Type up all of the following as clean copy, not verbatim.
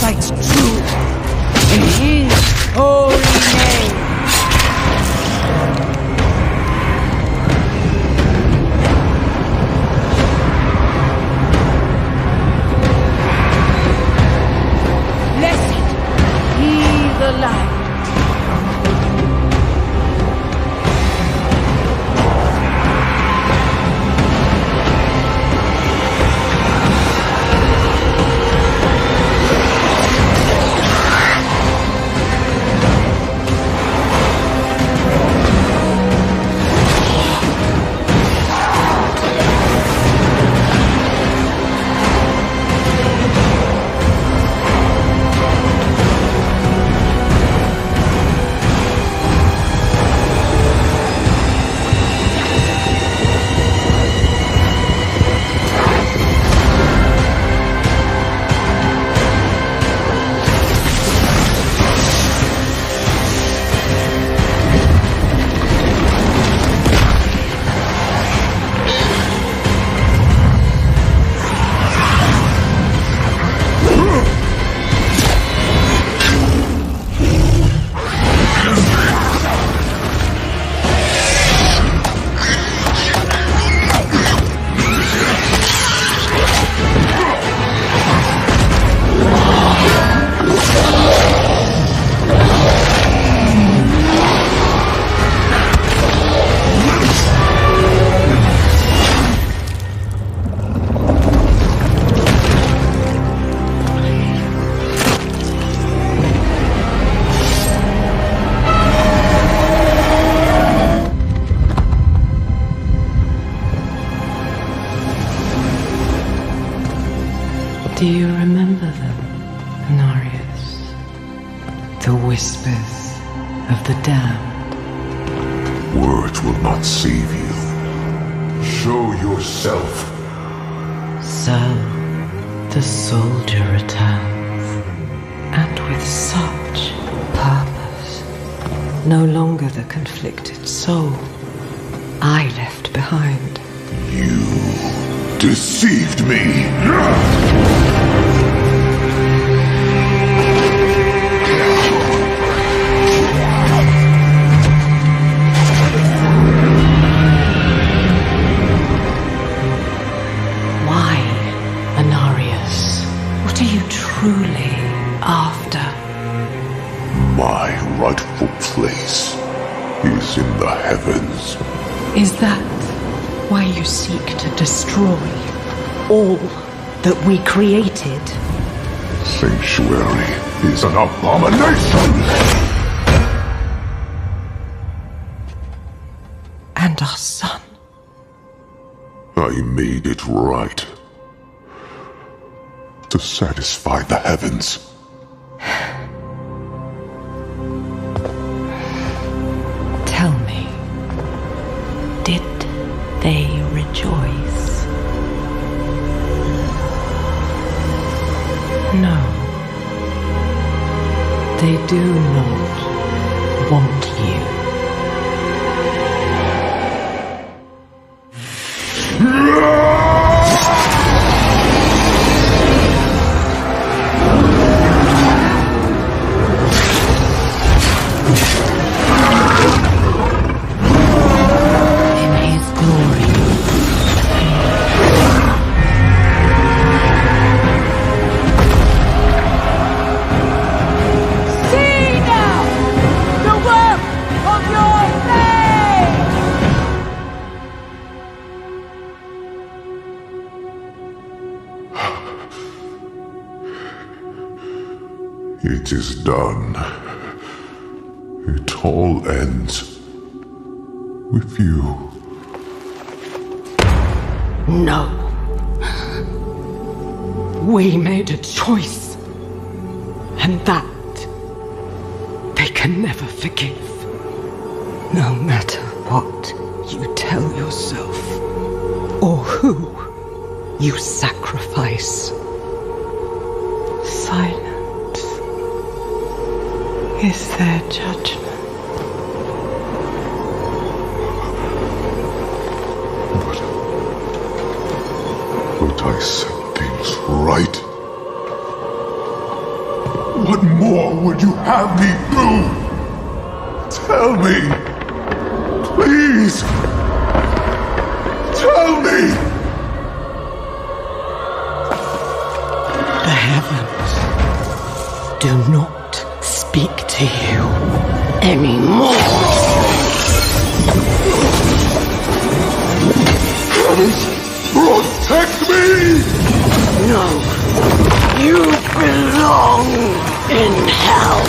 fights true in his holy name. Blessed be the light. Do you remember them, Inarius? The whispers of the damned. Words will not save you. Show yourself. So, the soldier returns, and with such purpose. No longer the conflicted soul I left behind. You deceived me! Why, Inarius? What are you truly after? My rightful place is in the heavens. Is that why you seek to destroy all that we created? Sanctuary is an abomination! And our son. I made it right. To satisfy the heavens. Tell me, did they rejoice? No. They do not want you. It is done. It all ends with you. No. We made a choice. And that they can never forgive. No matter what you tell yourself, or who you sacrifice. Silence is their judgment. But I set things right. What more would you have me do? Tell me. Please. Tell me. The heavens do not speak to you anymore. Protect me! No, you belong in hell.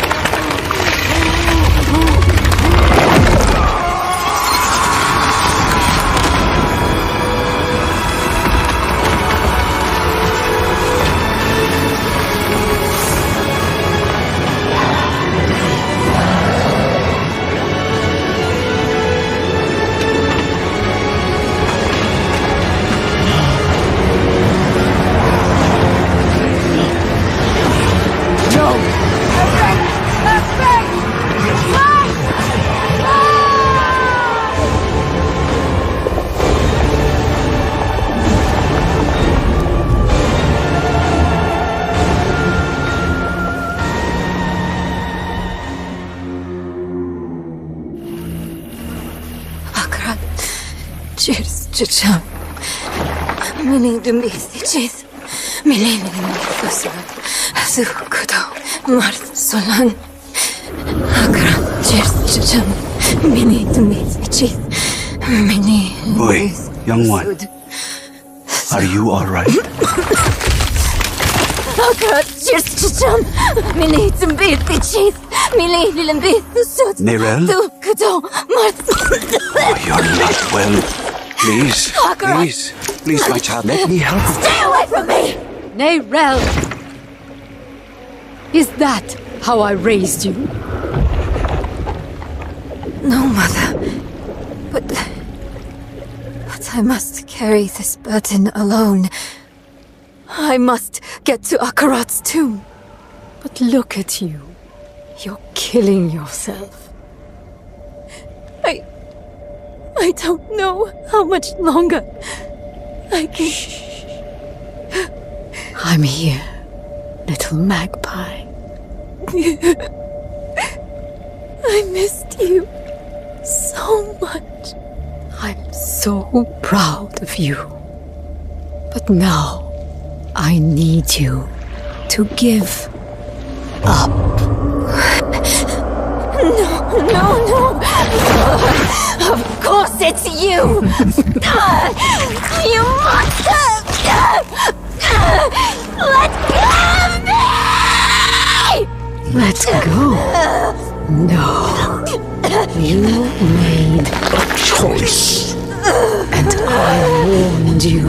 Çiçeğim, beni dümdüz Millennium Mephisto, Zukudo, Mars Solan, Akarat, çiçeğim, beni dümdüz Boy, young one, are you alright? Akarat, çiçeğim, beni dümdüz Millennium Mephisto, Neyrelle? Zukudo, Mars. Oh, you're not well. Please, please, my child, let me help you. Stay away from me! Neyrelle! Is that how I raised you? No, Mother. But I must carry this burden alone. I must get to Akarat's tomb. But look at you. You're killing yourself. I don't know how much longer I can... I'm here, little magpie. I missed you so much. I'm so proud of you. But now, I need you to give up. No. Of course it's you. You monster. Let go of me! Let go? No. You made a choice. And I warned you,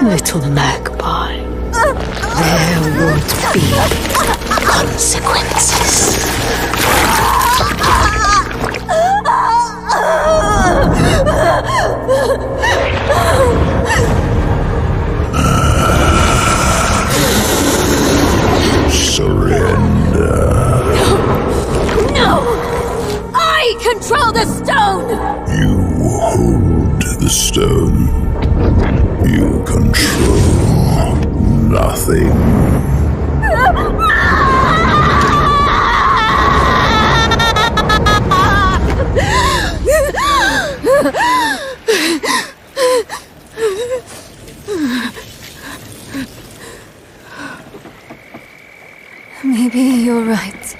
little magpie. There would be consequences. Surrender. No! I control the stone! You hold the stone. You control nothing. Maybe you're right.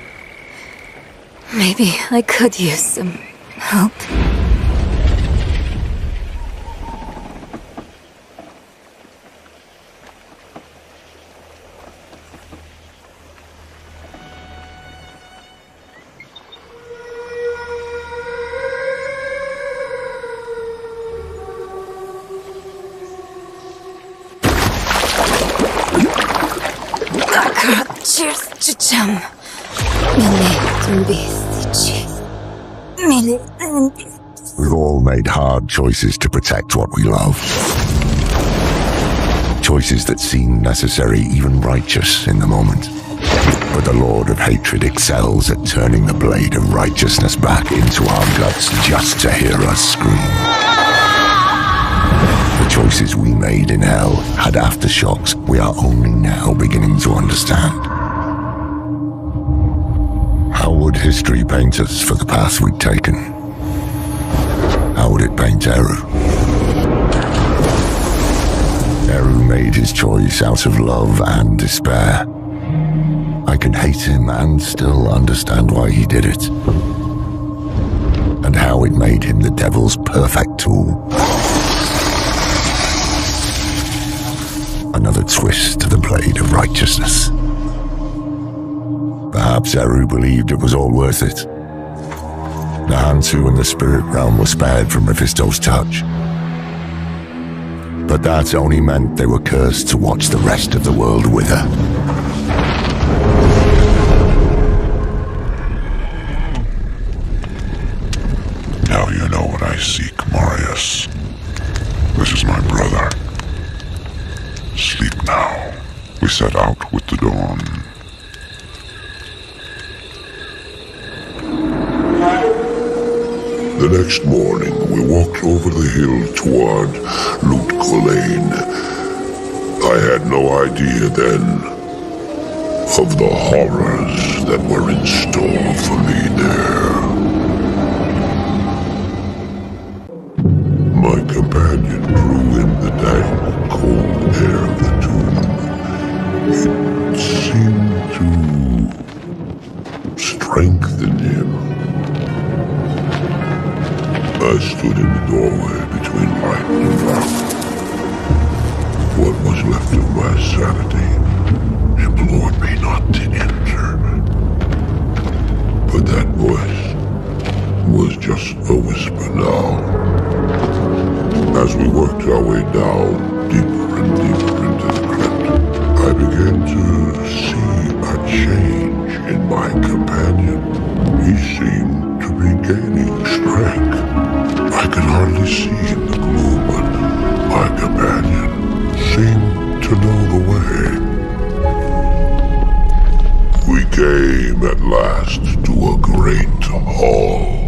Maybe I could use some help. Cheers, çiçeğim. We've all made hard choices to protect what we love. Choices that seem necessary, even righteous in the moment. But the Lord of Hatred excels at turning the blade of righteousness back into our guts just to hear us scream. The choices we made in hell had aftershocks we are only now beginning to understand. would history paint us for the path we'd taken? How would it paint Eru? Eru made his choice out of love and despair. I can hate him and still understand why he did it. And how it made him the devil's perfect tool. Another twist to the blade of righteousness. Perhaps Eru believed it was all worth it. The Hantu and the spirit realm were spared from Mephisto's touch. But that only meant they were cursed to watch the rest of the world wither. Now you know what I seek, Marius. This is my brother. Sleep now. We set out with the dawn. The next morning, we walked over the hill toward Lutkolane. I had no idea then of the horrors that were in store for me there. My companion drew in the dank, cold air of the tomb. It seemed to strengthen him. I stood in the doorway between light and dark. What was left of my sanity implored me not to enter. But that voice was just a whisper now. As we worked our way down, deeper and deeper into the crypt, I began to see a change in my companion. He seemed to be gaining strength. I could hardly see in the gloom, but my companion seemed to know the way. We came at last to a great hall.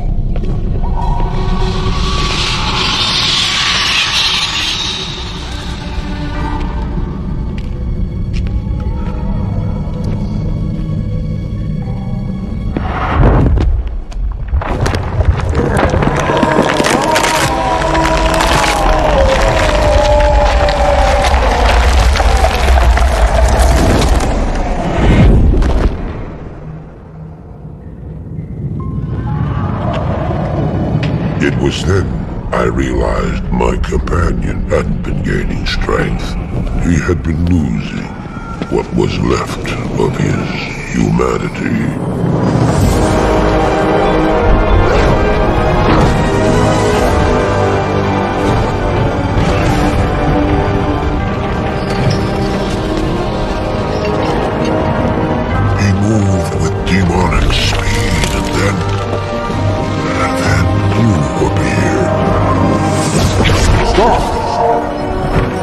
It was then I realized my companion hadn't been gaining strength. He had been losing what was left of his humanity. Demonic speed, and then you appeared. Stop!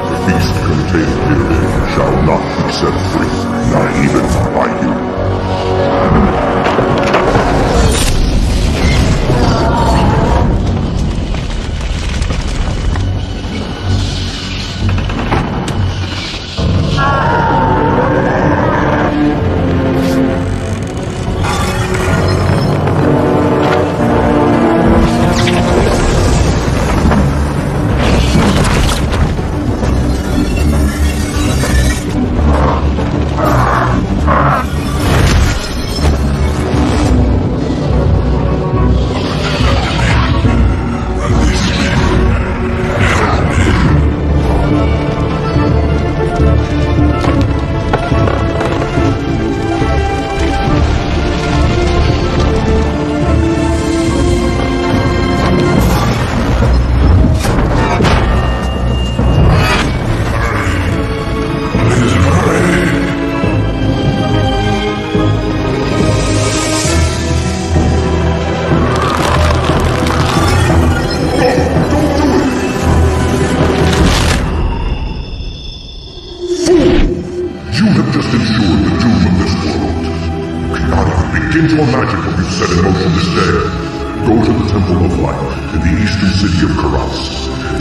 The beast contained herein shall not be set free, not even by you.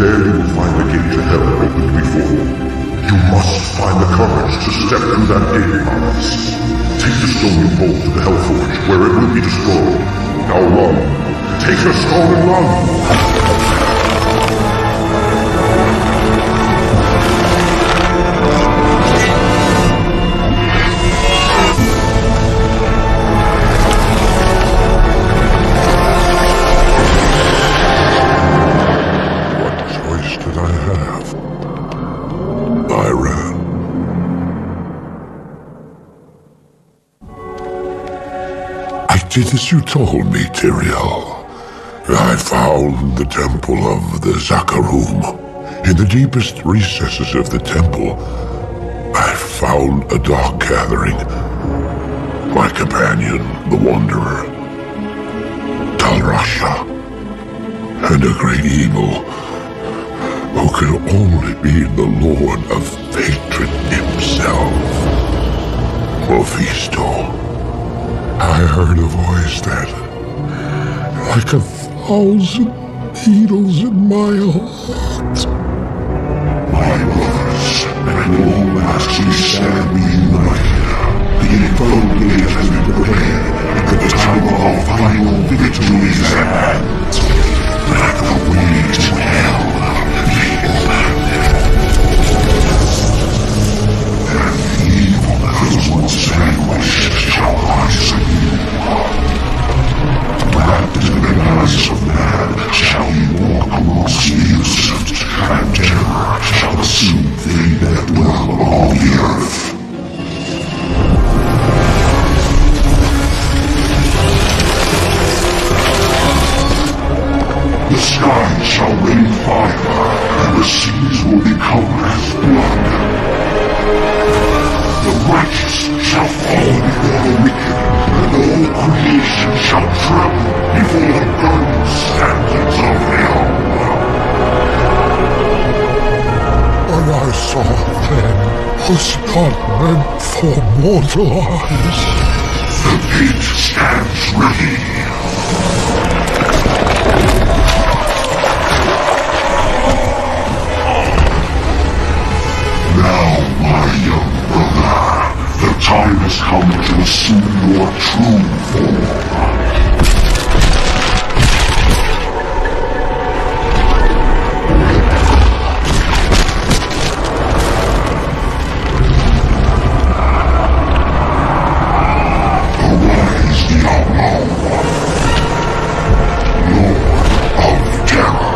There you will find the gate to hell opened before you. You must find the courage to step through that gate, Marius. Take the stone you hold to the Hellforge, where it will be destroyed. Now run. Take the stone and run! Did as you told me, Tyrael. I found the temple of the Zakarum. In the deepest recesses of the temple, I found a dark gathering. My companion, the Wanderer, Talrasha, and a great evil who could only be the Lord of Hatred himself, Mephisto. I heard a voice that, like 1,000 needles in my heart. My brothers, and all actually stand reunited. The infernal blade has been prepared, and the time of our final victory is at hand. Let the way to hell be opened. And the evil that was once vanquished shall rise anew. Wrapped in the guise of man shall he walk amongst the innocent, and terror shall assume they that dwell on the earth. The sky shall rain fire, and the seas will become as blood. The righteous shall fall before the wicked, and all creation shall tremble before the burning standards of hell. What I saw then was not meant for mortal eyes. The gate stands ready. Now, my young brother, the time has come to assume your true form. Arise, Diablo, Lord of Terror.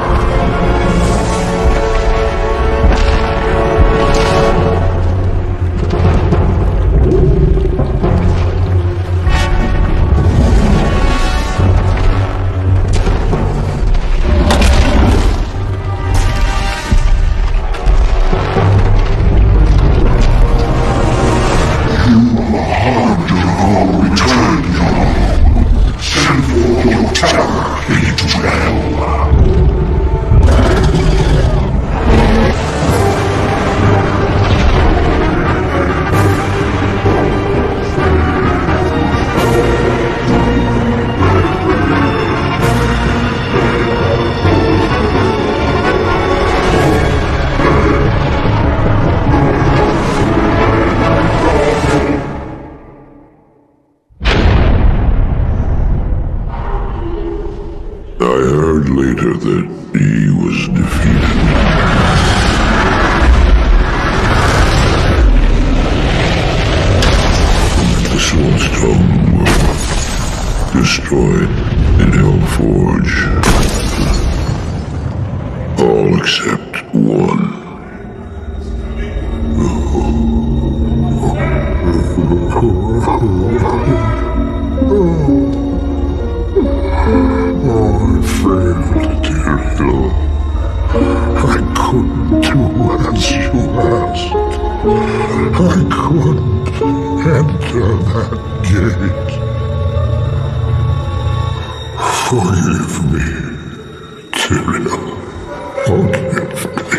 That he was defeated. The Soulstone were destroyed in Hellforge. All except one. I failed, Tyrael. I couldn't do as you asked. I couldn't enter that gate. Forgive me, Tyrael. Forgive me.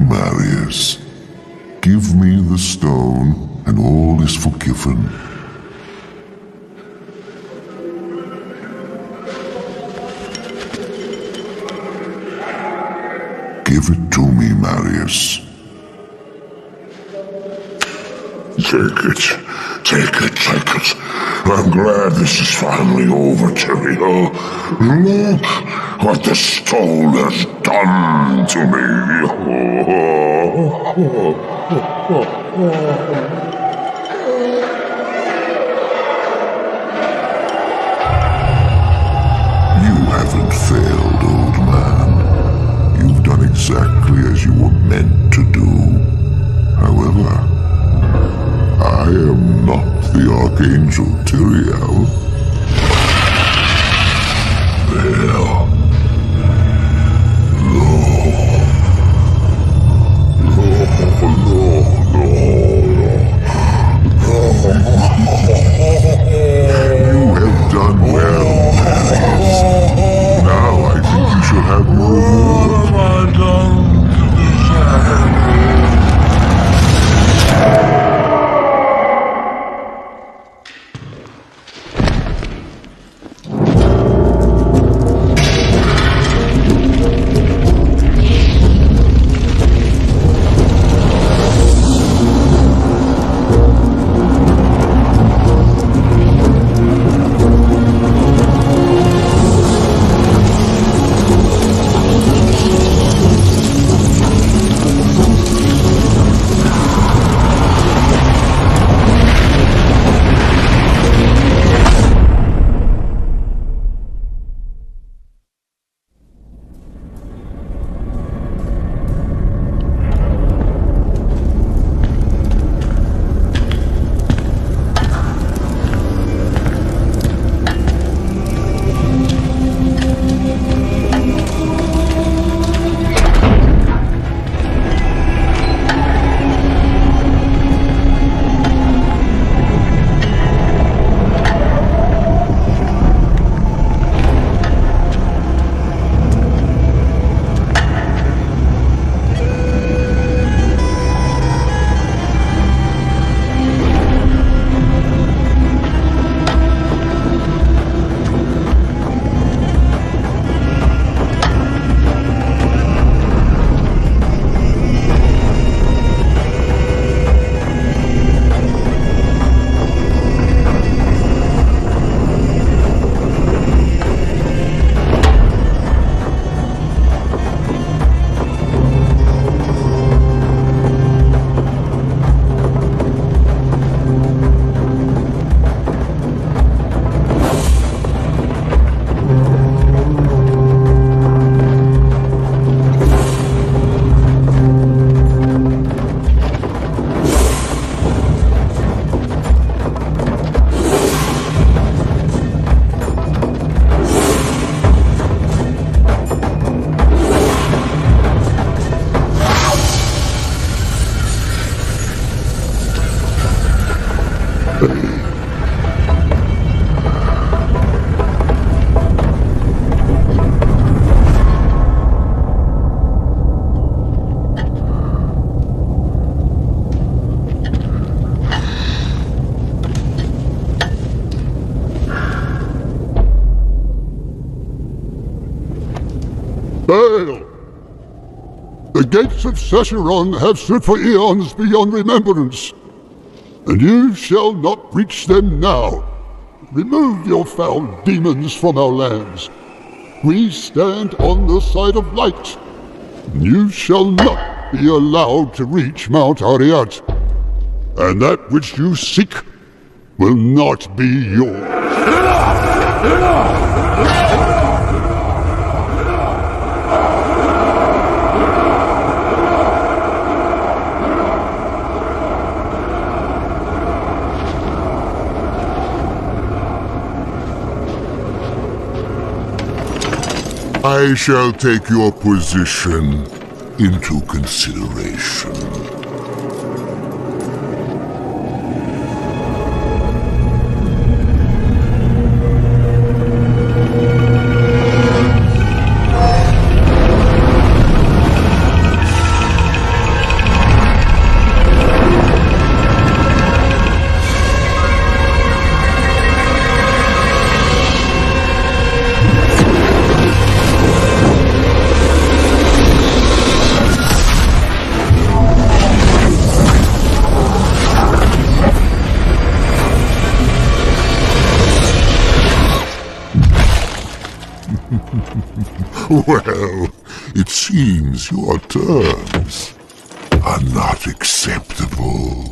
Marius, give me the stone, and all is forgiven. Give it to me, Marius. Take it. I'm glad this is finally over, Tyrael. Look what the stone has done to me. You haven't failed, old man. You've done exactly as you were meant to do. However, I am not the Archangel Tyrael. Well, You have done well, Marius. Now I think you should have your reward. What have I done to deserve? Hail! The gates of Sescheron have stood for eons beyond remembrance, and you shall not reach them now. Remove your foul demons from our lands. We stand on the side of light. You shall not be allowed to reach Mount Ararat, and that which you seek will not be yours. I shall take your position into consideration. Well, it seems your terms are not acceptable.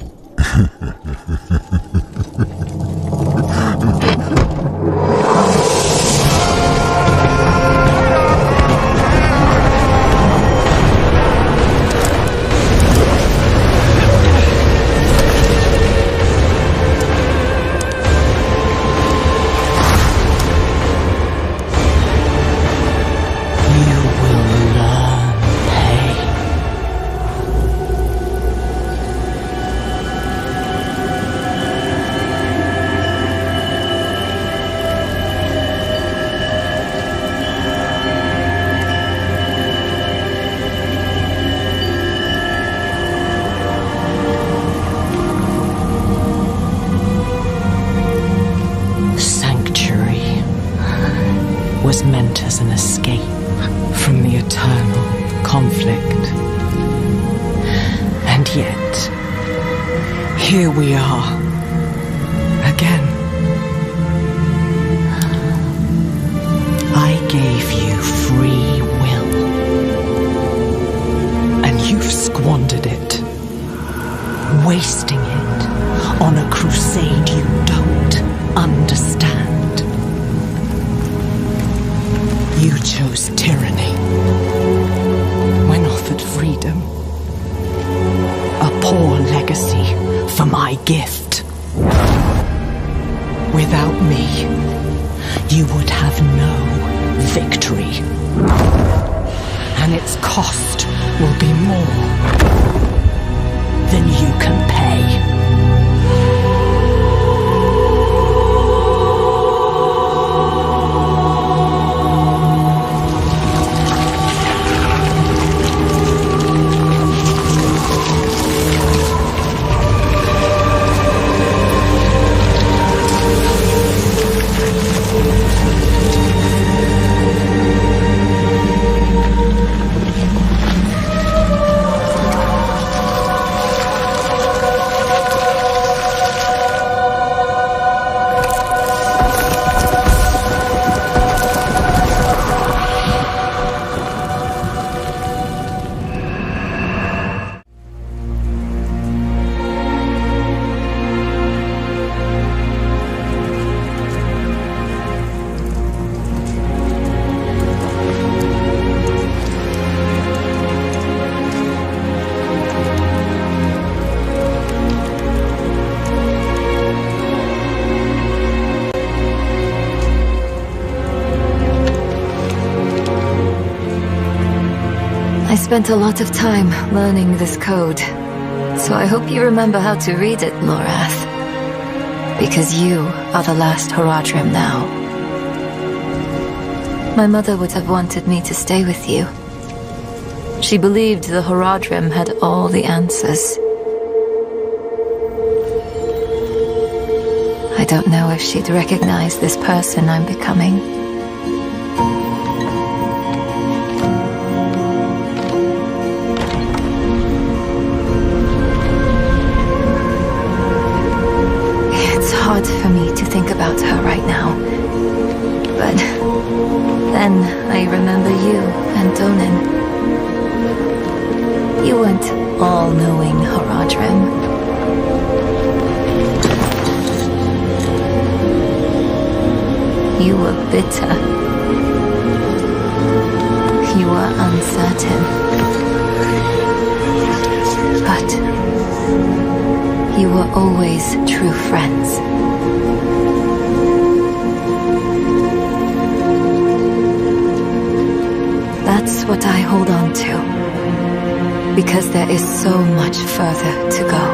Was meant as an escape from the eternal conflict. And yet, here we are, again. I gave you free will, and you've squandered it, wasting it on a crusade you don't understand. You chose tyranny when offered freedom. A poor legacy for my gift. Without me, you would have no victory. And its cost will be more than you can pay. I spent a lot of time learning this code, so I hope you remember how to read it, Lorath. Because you are the last Horadrim now. My mother would have wanted me to stay with you. She believed the Horadrim had all the answers. I don't know if she'd recognize this person I'm becoming. Hard for me to think about her right now. But then I remember you and Donan. You weren't all-knowing Horadrim. You were bitter. You were uncertain. But you were always true friends. That's what I hold on to, because there is so much further to go.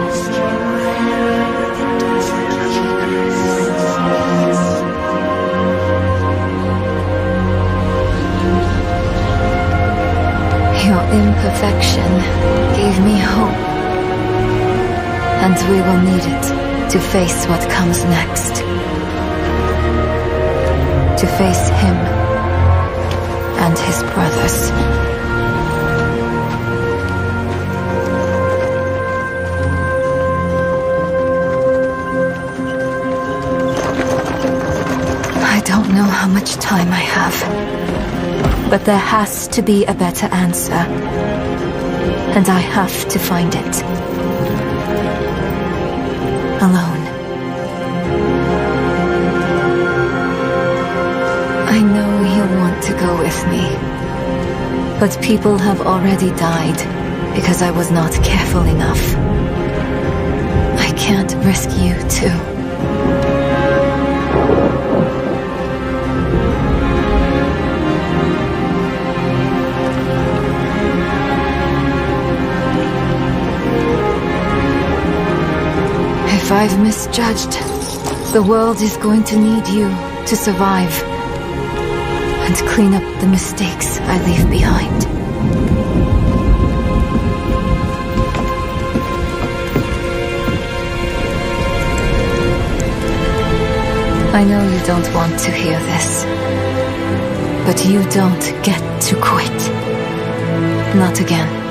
Your imperfection gave me hope, and we will need it to face what comes next. To face him and his brothers. I don't know how much time I have. But there has to be a better answer. And I have to find it. Alone. I know you want to go with me. But people have already died because I was not careful enough. I can't risk you too. If I've misjudged, the world is going to need you to survive and clean up the mistakes I leave behind. I know you don't want to hear this, but you don't get to quit. Not again.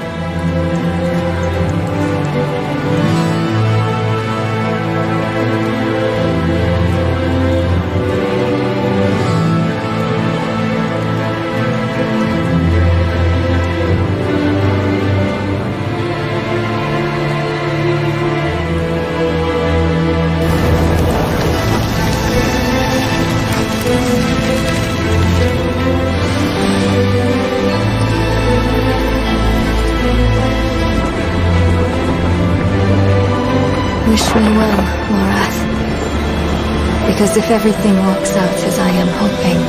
Wish me well, Lorath. Because if everything works out as I am hoping,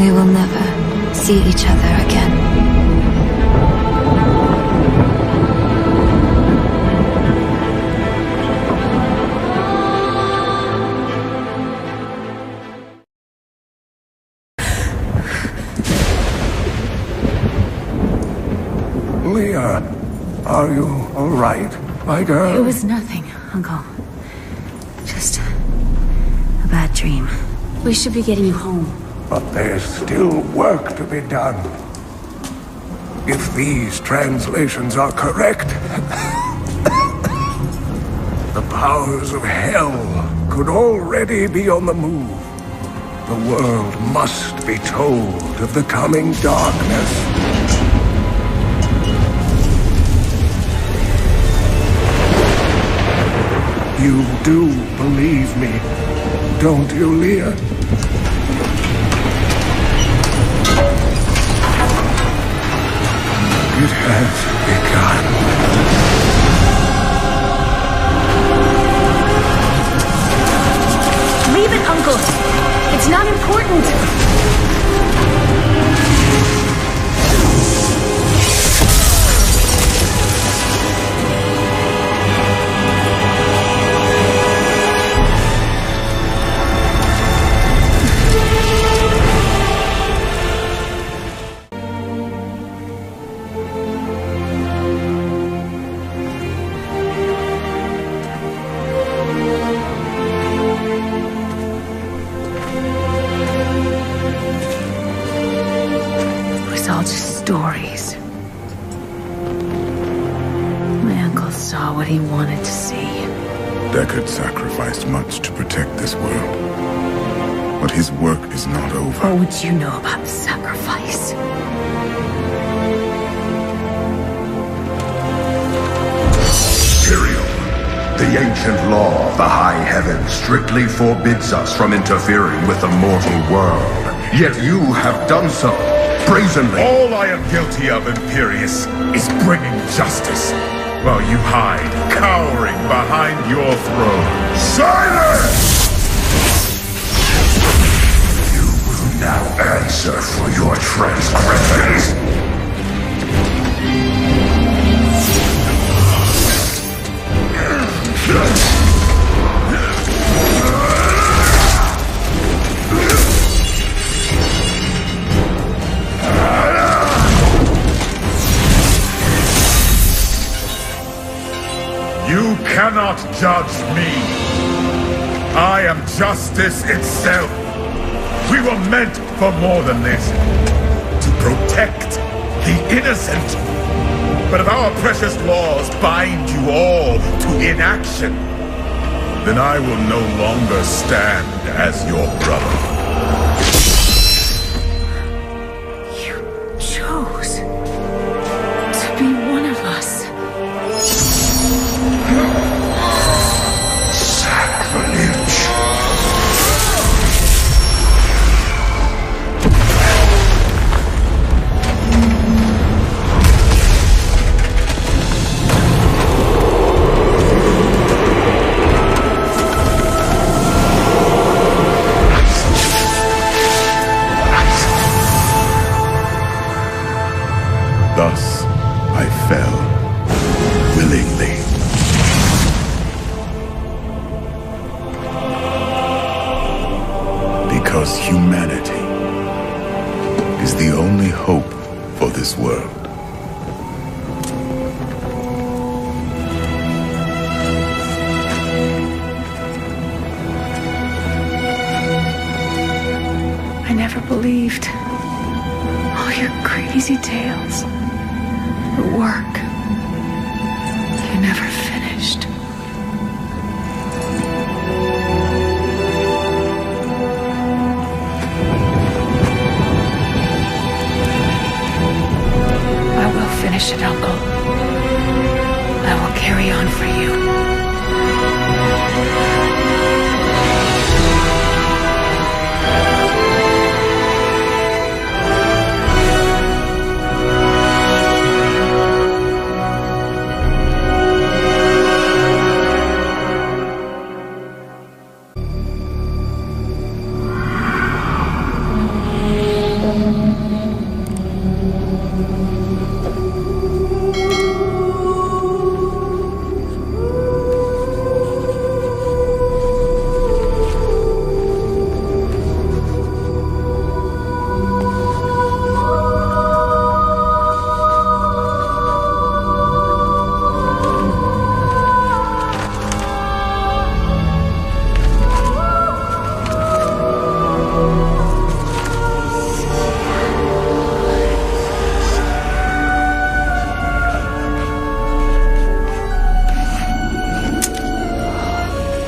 we will never see each other again. Leah, are you all right, my girl? It was nothing, Uncle. Just a bad dream. We should be getting you home. But there's still work to be done. If these translations are correct, the powers of hell could already be on the move. The world must be told of the coming darkness. You do believe me, don't you, Leah? It has begun. Leave it, Uncle! It's not important! Stories. My uncle saw what he wanted to see. Deckard sacrificed much to protect this world. But his work is not over. What would you know about sacrifice? Tyrael, the ancient law of the high heaven strictly forbids us from interfering with the mortal world. Yet you have done so. Brazenly. All I am guilty of, Imperius, is bringing justice, while you hide, cowering behind your throne. Silence! You will now answer for your transgressions. You cannot judge me. I am justice itself. We were meant for more than this. To protect the innocent. But if our precious laws bind you all to inaction, then I will no longer stand as your brother. You chose to be one of us. Sacrilege. Thus, I fell willingly. Because humanity is the only hope for this world. I never believed all your crazy tales. The work you never finished. I will finish it, Uncle. I will carry on for you.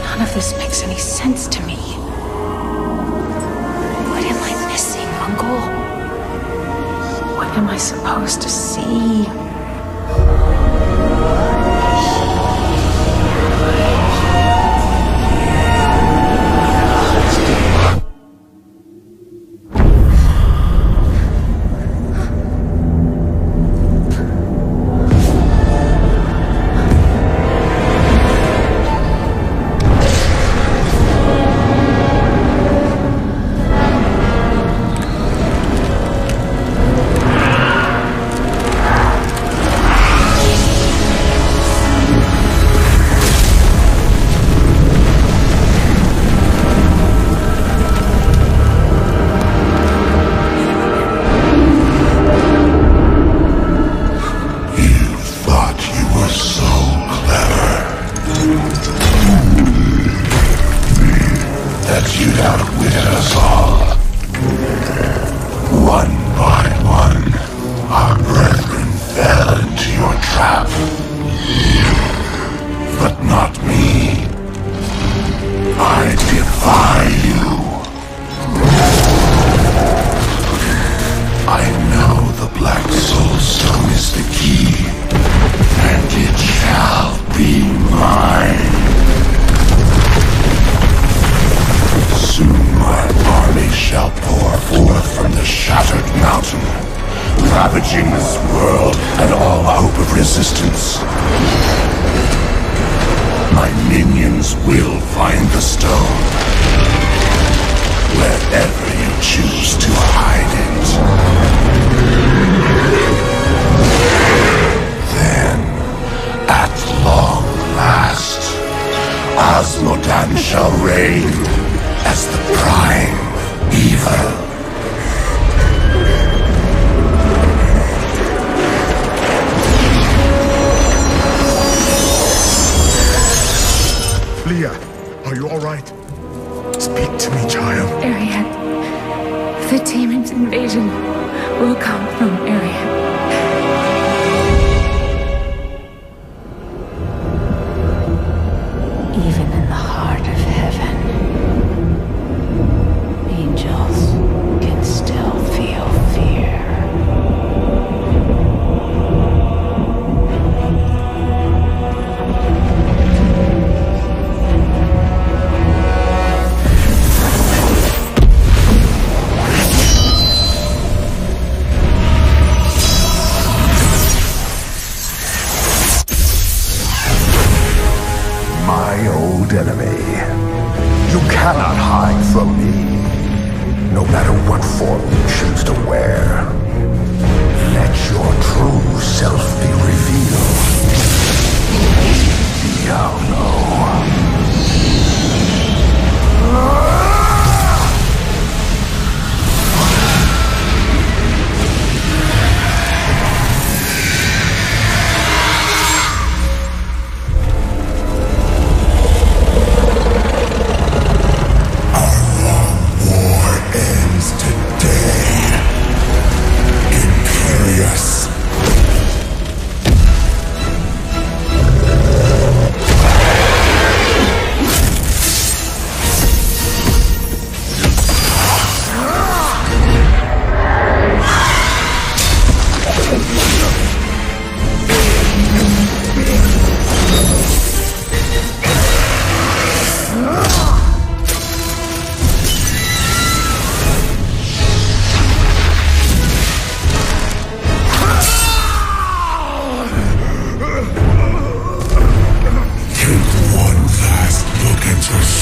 None of this makes any sense to me. What am I missing, Uncle? What am I supposed to see? Ravaging this world and all hope of resistance. My minions will find the stone, wherever you choose to hide it. Then, at long last, Osmodan shall reign as the prime evil. Leah, are you alright? Speak to me, child. Ariad. The demon's invasion will come from Ariad. Even in the heart of heaven, angels old enemy. You cannot hide from me, no matter what form you choose to wear. Let your true self be revealed. Diablo.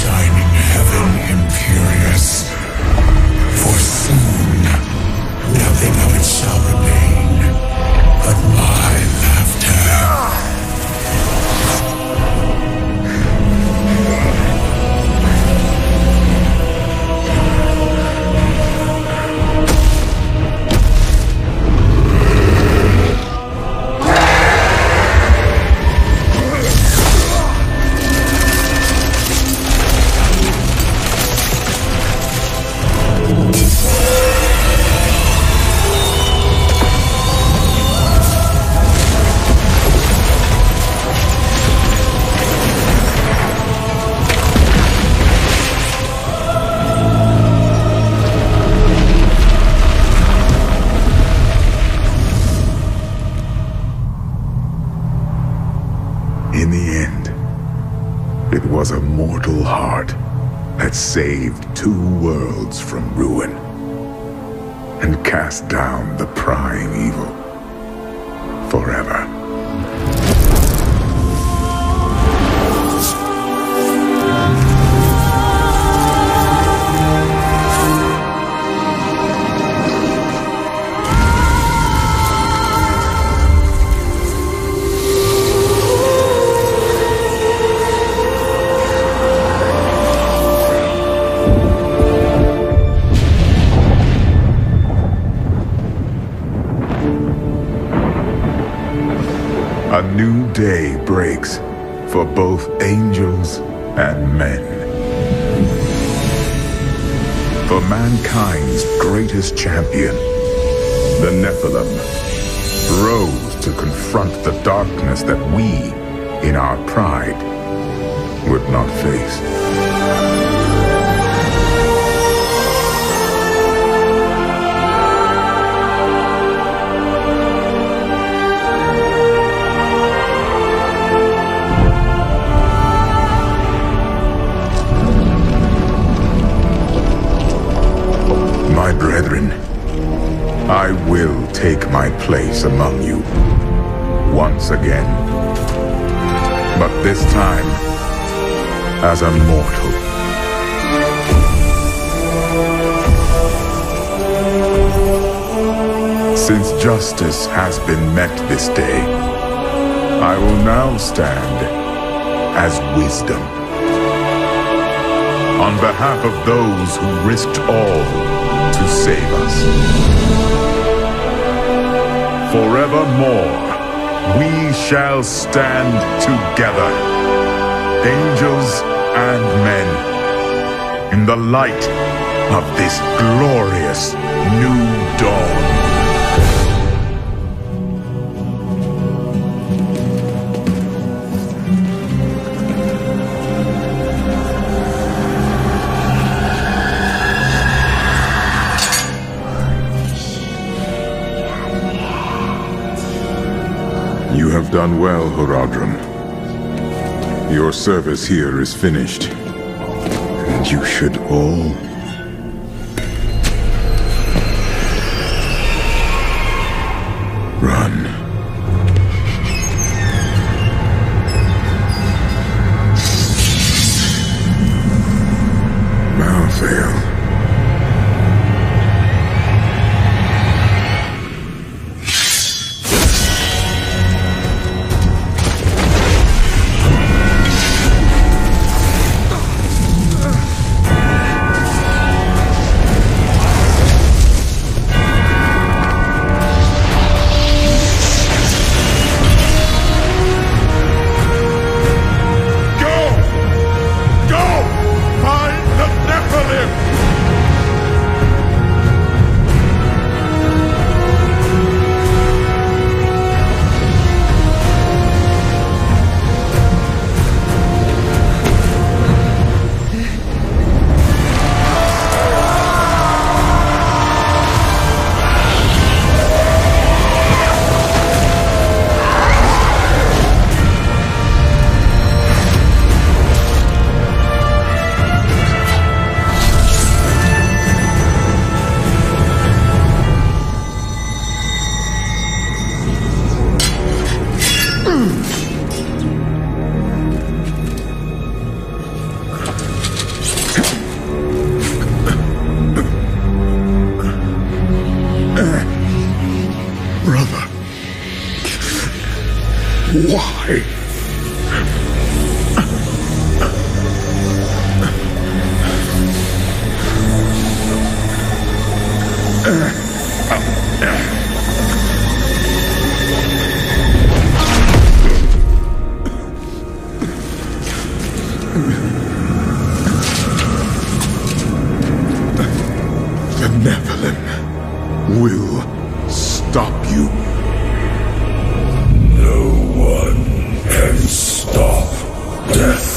shining heaven, Imperius. For soon, nothing of it shall remain but my laughter. In the end, it was a mortal heart that saved 2 worlds from ruin and cast down the prying evil forever. A new day breaks for both angels and men. For mankind's greatest champion, the Nephilim, rose to confront the darkness that we, in our pride, would not face. My brethren, I will take my place among you once again, but this time as a mortal. Since justice has been met this day, I will now stand as wisdom. On behalf of those who risked all to save us. Forevermore, we shall stand together, angels and men, in the light of this glorious new dawn. You have done well, Horadrim. Your service here is finished, and you should all run. Why? The Nephilim will stop you. No one can stop death.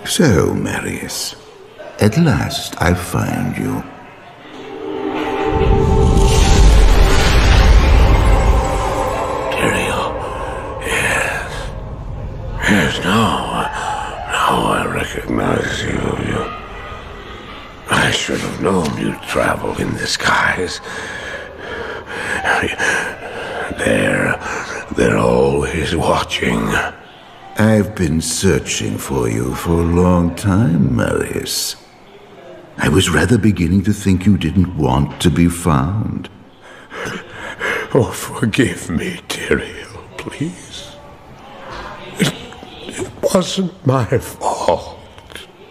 So, Marius, at last I find you. Tyrael, yes. Yes, now I recognize you. I should have known you'd travel in disguise. They're always watching. I've been searching for you for a long time, Marius. I was rather beginning to think you didn't want to be found. Oh, forgive me, Tyrael, please. It wasn't my fault.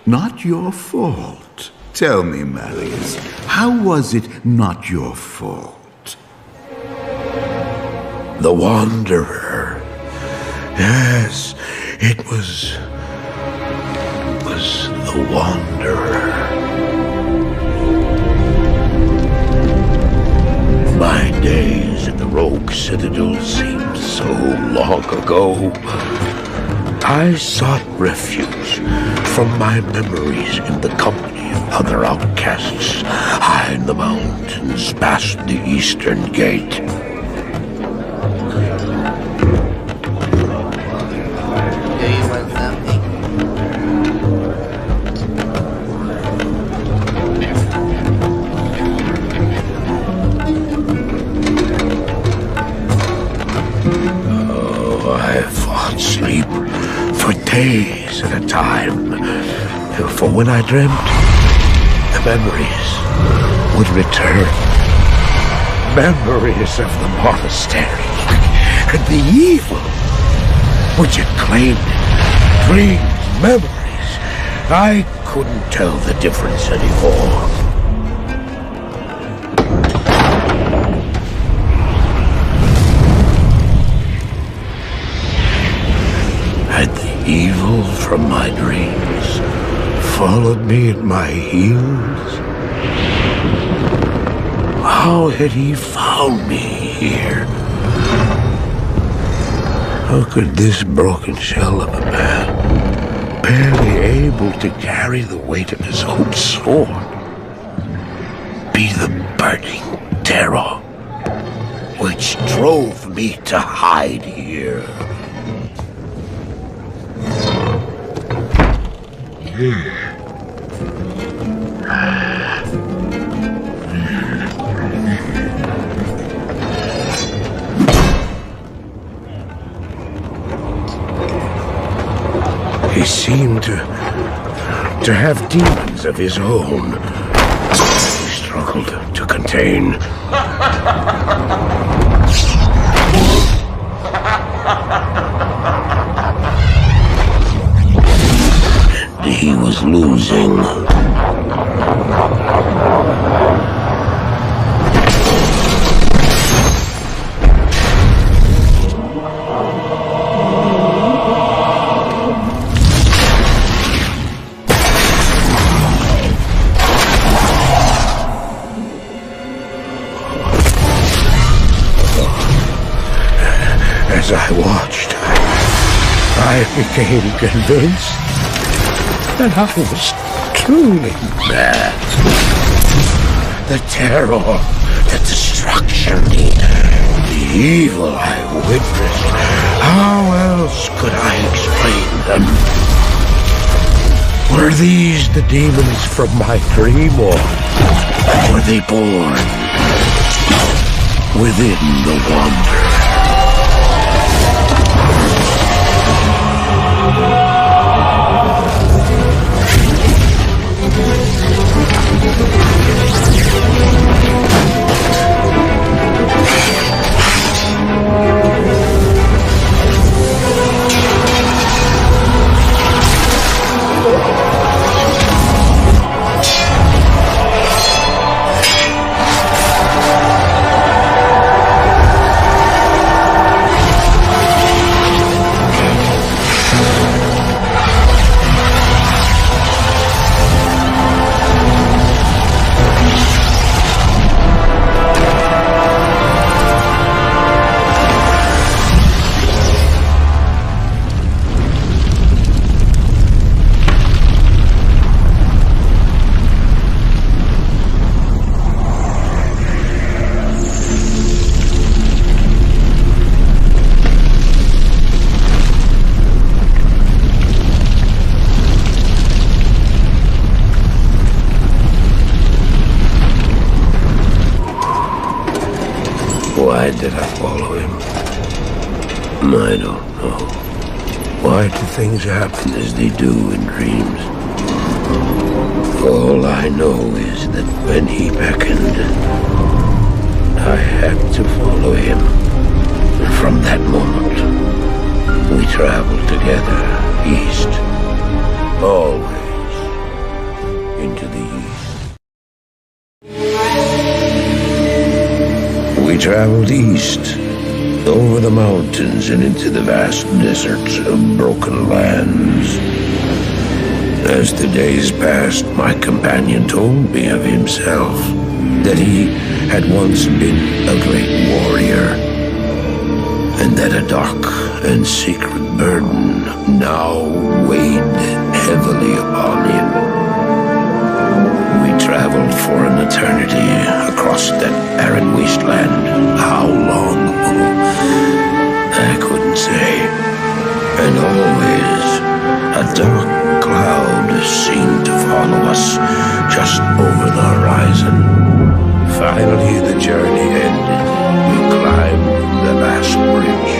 Not your fault. Tell me, Marius, how was it not your fault? The Wanderer. Yes, it was the Wanderer. My days at the Rogue Citadel seemed so long ago. I sought refuge from my memories in the company of other outcasts, high in the mountains past the Eastern Gate. Sleep for days at a time. For when I dreamt, the memories would return. Memories of the monastery and the evil which had claimed it. Dreams, memories. I couldn't tell the difference anymore. Had the evil from my dreams followed me at my heels? How had he found me here? How could this broken shell of a man, barely able to carry the weight of his own sword, be the burning terror which drove me to hide here? He seemed to have demons of his own. He struggled to contain. And he was losing. As I watched, I became convinced that I was truly mad. The terror, the destruction, the evil I witnessed. How else could I explain them? Were these the demons from my dream, or were they born within the Wanderer? Why did I follow him? I don't know. Why do things happen as they do in dreams? All I know is that when he beckoned, I had to follow him. And from that moment, we traveled together east. Always into the east. We traveled east, over the mountains and into the vast deserts of broken lands. As the days passed, my companion told me of himself, that he had once been a great warrior, and that a dark and secret burden now weighed heavily upon him. We traveled for an eternity across that arid wasteland. How long? I couldn't say. And always a dark cloud seemed to follow us just over the horizon. Finally, the journey ended. We climbed the last bridge.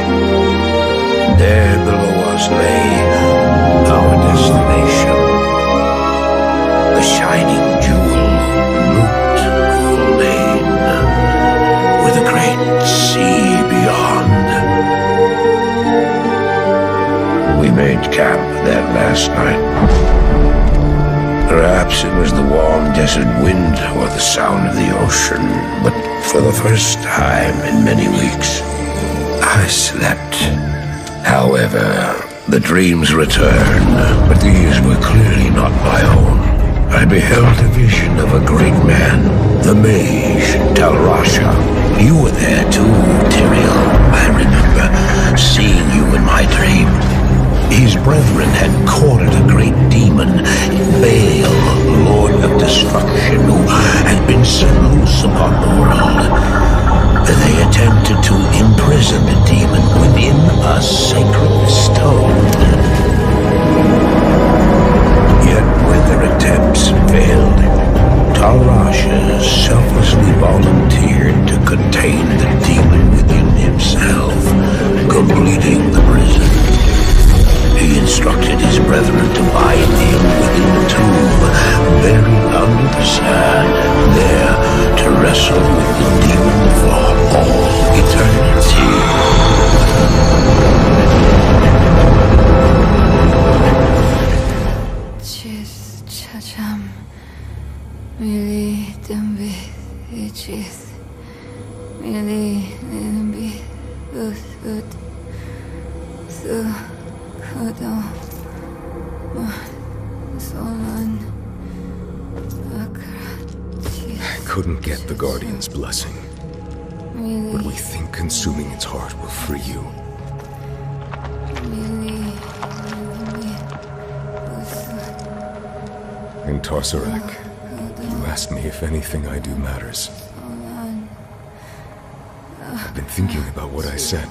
There below us lay our destination. The shining jewel looped full lane, with a great sea beyond. We made camp that last night. Perhaps it was the warm desert wind or the sound of the ocean, but for the first time in many weeks, I slept. However, the dreams returned, but these were clearly not my own. I beheld a vision of a great man, the mage, Talrasha. You were there too, Tyrael. I remember seeing you in my dream. His brethren had cornered a great demon, Baal, Lord of Destruction, who had been set loose upon the world. They attempted to imprison the demon within a sacred stone. Yet when their attempts failed, Talrasha selflessly volunteered to contain the demon within himself, completing the prison. He instructed his brethren to bind him within the tomb, buried under the sand, there to wrestle with the demon for all eternity. Chis chacham, mili dambi ichis, mili dambi ut so. I couldn't get the Guardian's blessing, but we think consuming its heart will free you. In Tossarak, you asked me if anything I do matters. I've been thinking about what I said.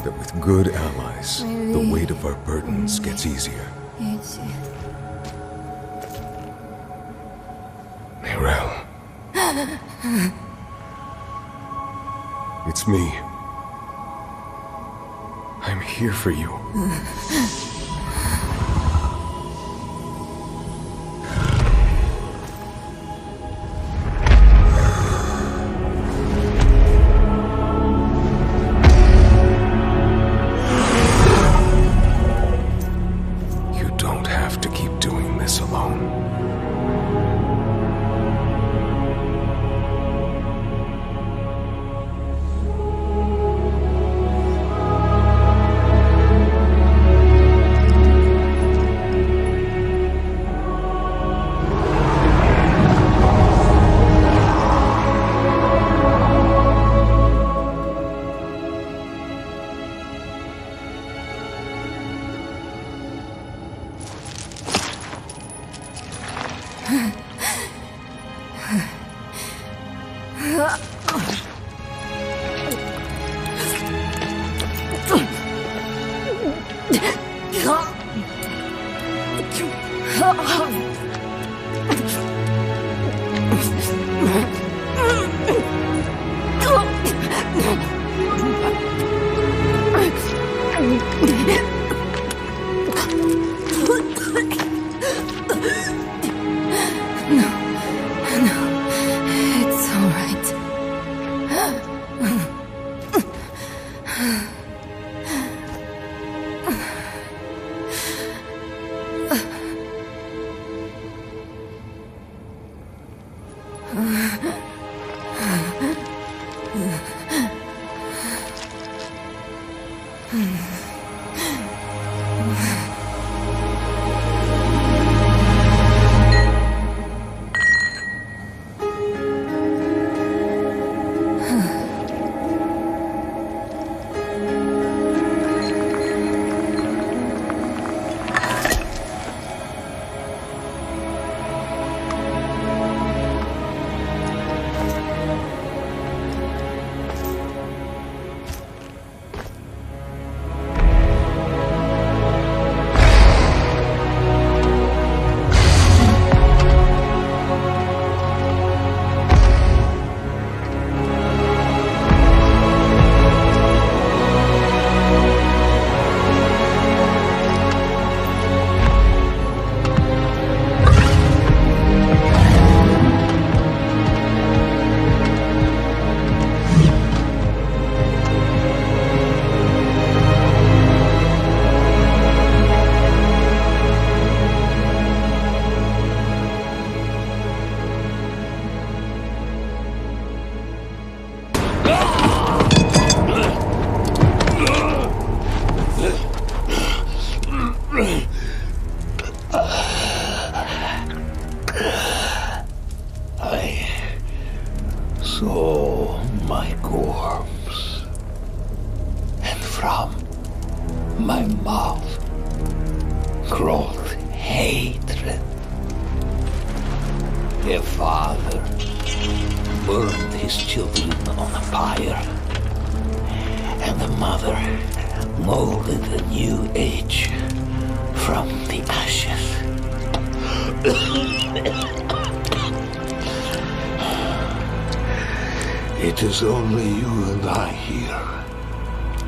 That with good allies, the weight of our burdens gets easier. Neyrelle. It's me. I'm here for you. It is only you and I here,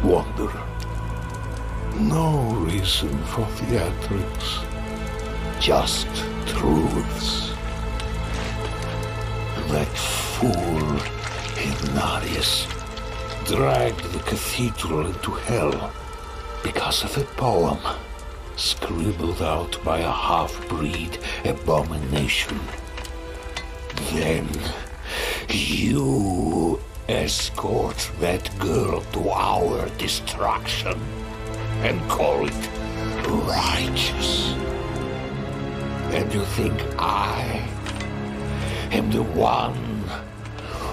Wanderer. No reason for theatrics, just truths. That fool Inarius dragged the cathedral into hell because of a poem scribbled out by a half-breed abomination. Then you escort that girl to our destruction and call it righteous. And you think I am the one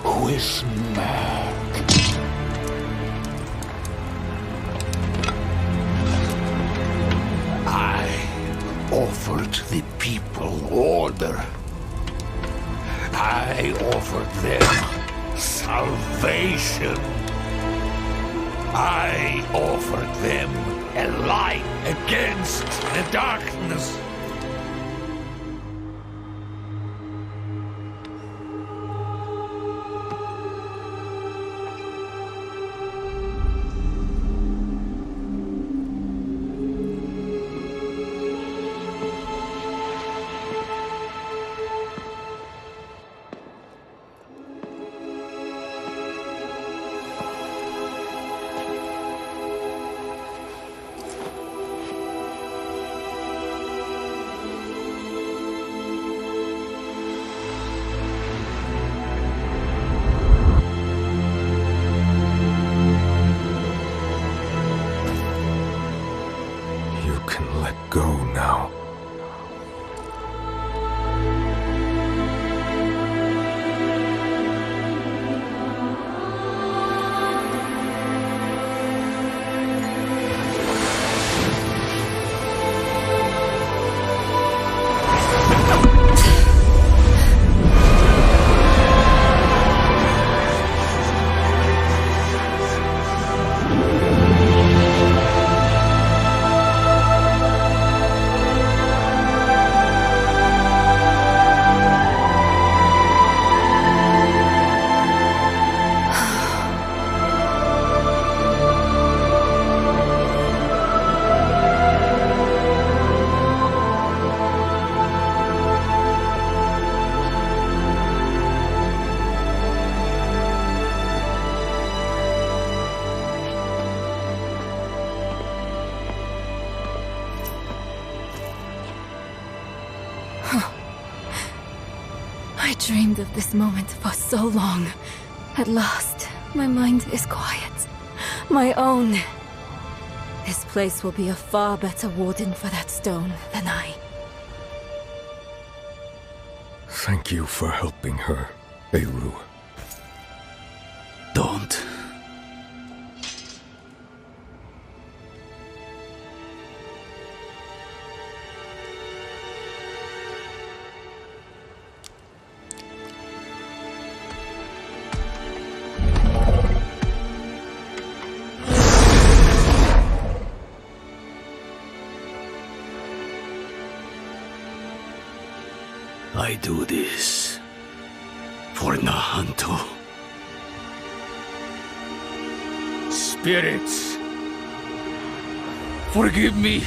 who is mad? I offer offered the people order. I offered them salvation. I offered them a light against the darkness. Go now. I dreamed of this moment for so long. At last, my mind is quiet. My own. This place will be a far better warden for that stone than I. Thank you for helping her, Eru. Don't. I do this for Nahanto. Spirits, forgive me.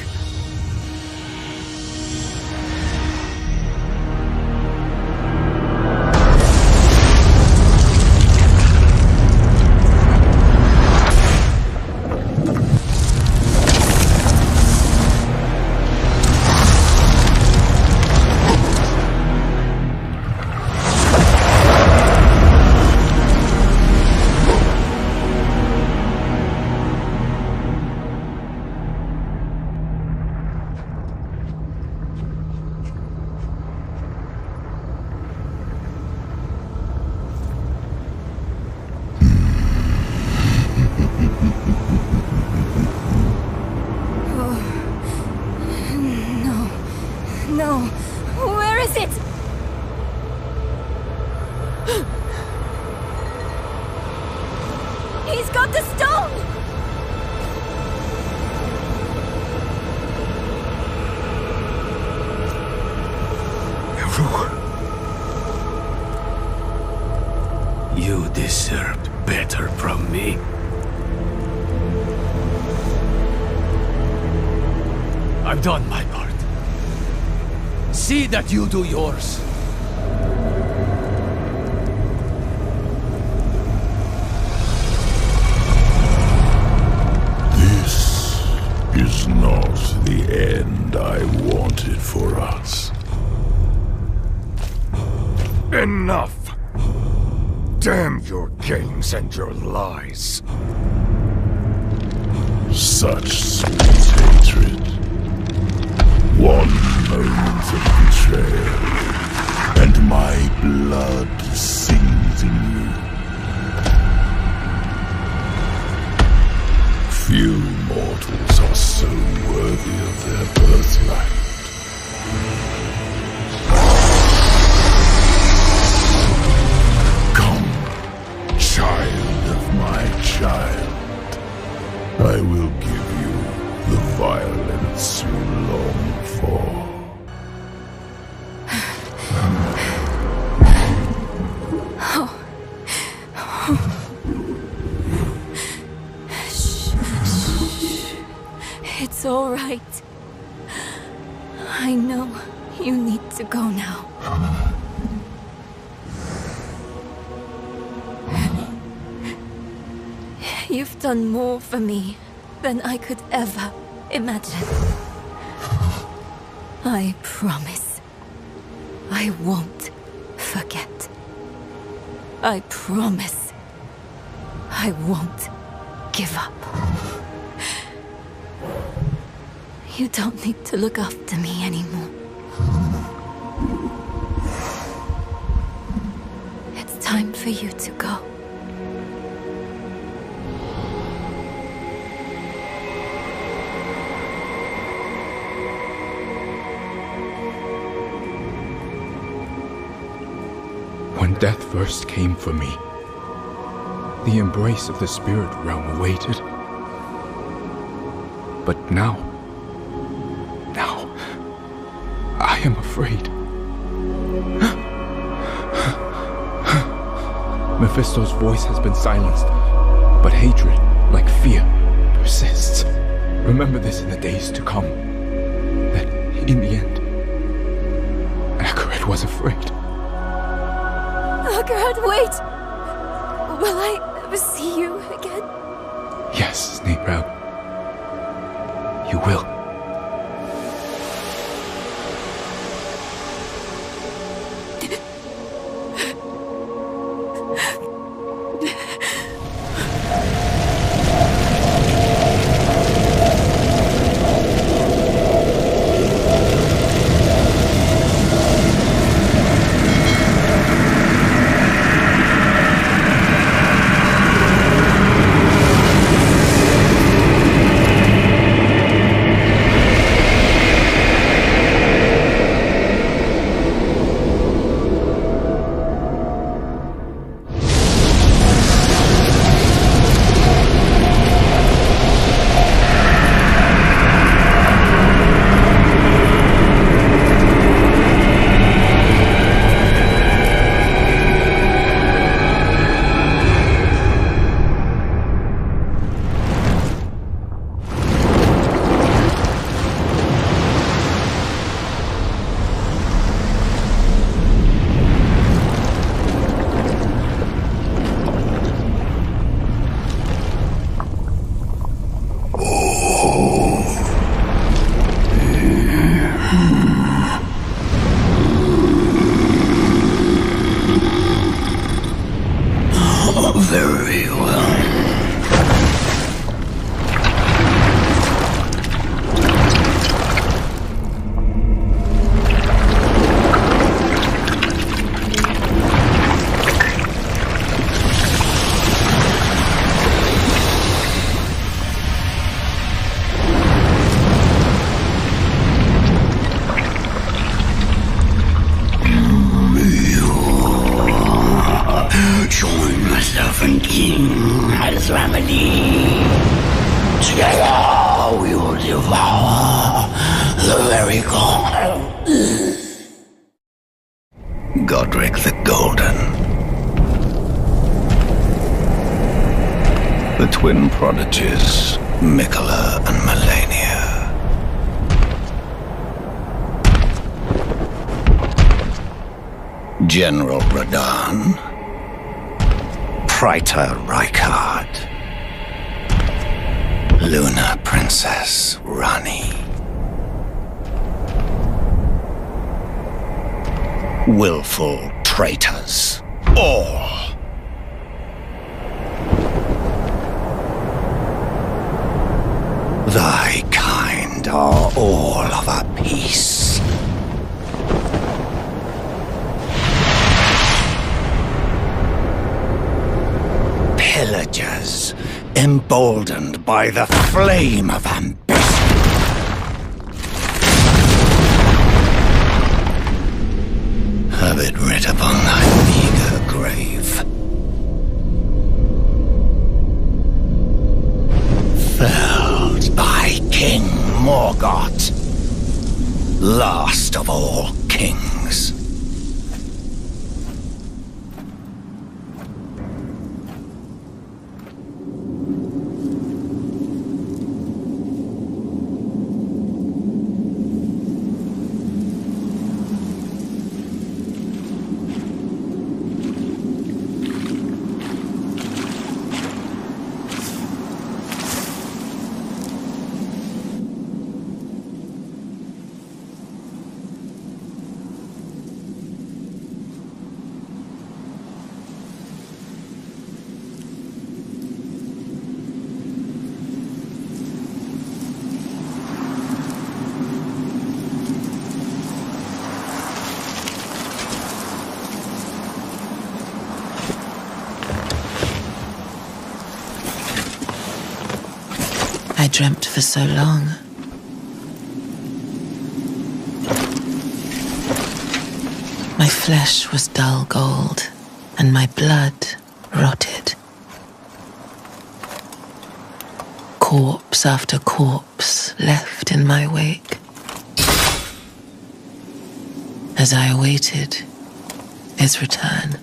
You deserved better from me. I've done my part. See that you do yours. This is not the end I wanted for us. Enough! Damn your games and your lies. Such sweet hatred. One moment of betrayal, and my blood sings in you. Few mortals are so worthy of their birthright. Come, child of my child. I will give you the violence you long for. It's all right. I know you need to go now. You've done more for me than I could ever imagine. I promise I won't forget. I promise I won't give up. You don't need to look after me anymore. It's time for you to go. When death first came for me, the embrace of the spirit realm awaited. But now, I am afraid. Mephisto's voice has been silenced, but hatred, like fear, persists. Remember this in the days to come, that in the end, Akarat was afraid. Akarat, wait! Will I ever see you again? Yes, Neyrelle. You will. Together we will devour the very god. Godric the Golden. The twin prodigies, Mikola and Melania. General Radahn. Praetor Rykard. Luna Princess Rani. Willful traitors, all. Thy kind are all of a piece. Pillagers, emboldened by the flame of ambition. Have it writ upon thy meager grave. Felled by King Morgoth, last of all kings. I dreamt for so long. My flesh was dull gold, and my blood rotted. Corpse after corpse left in my wake. As I awaited his return.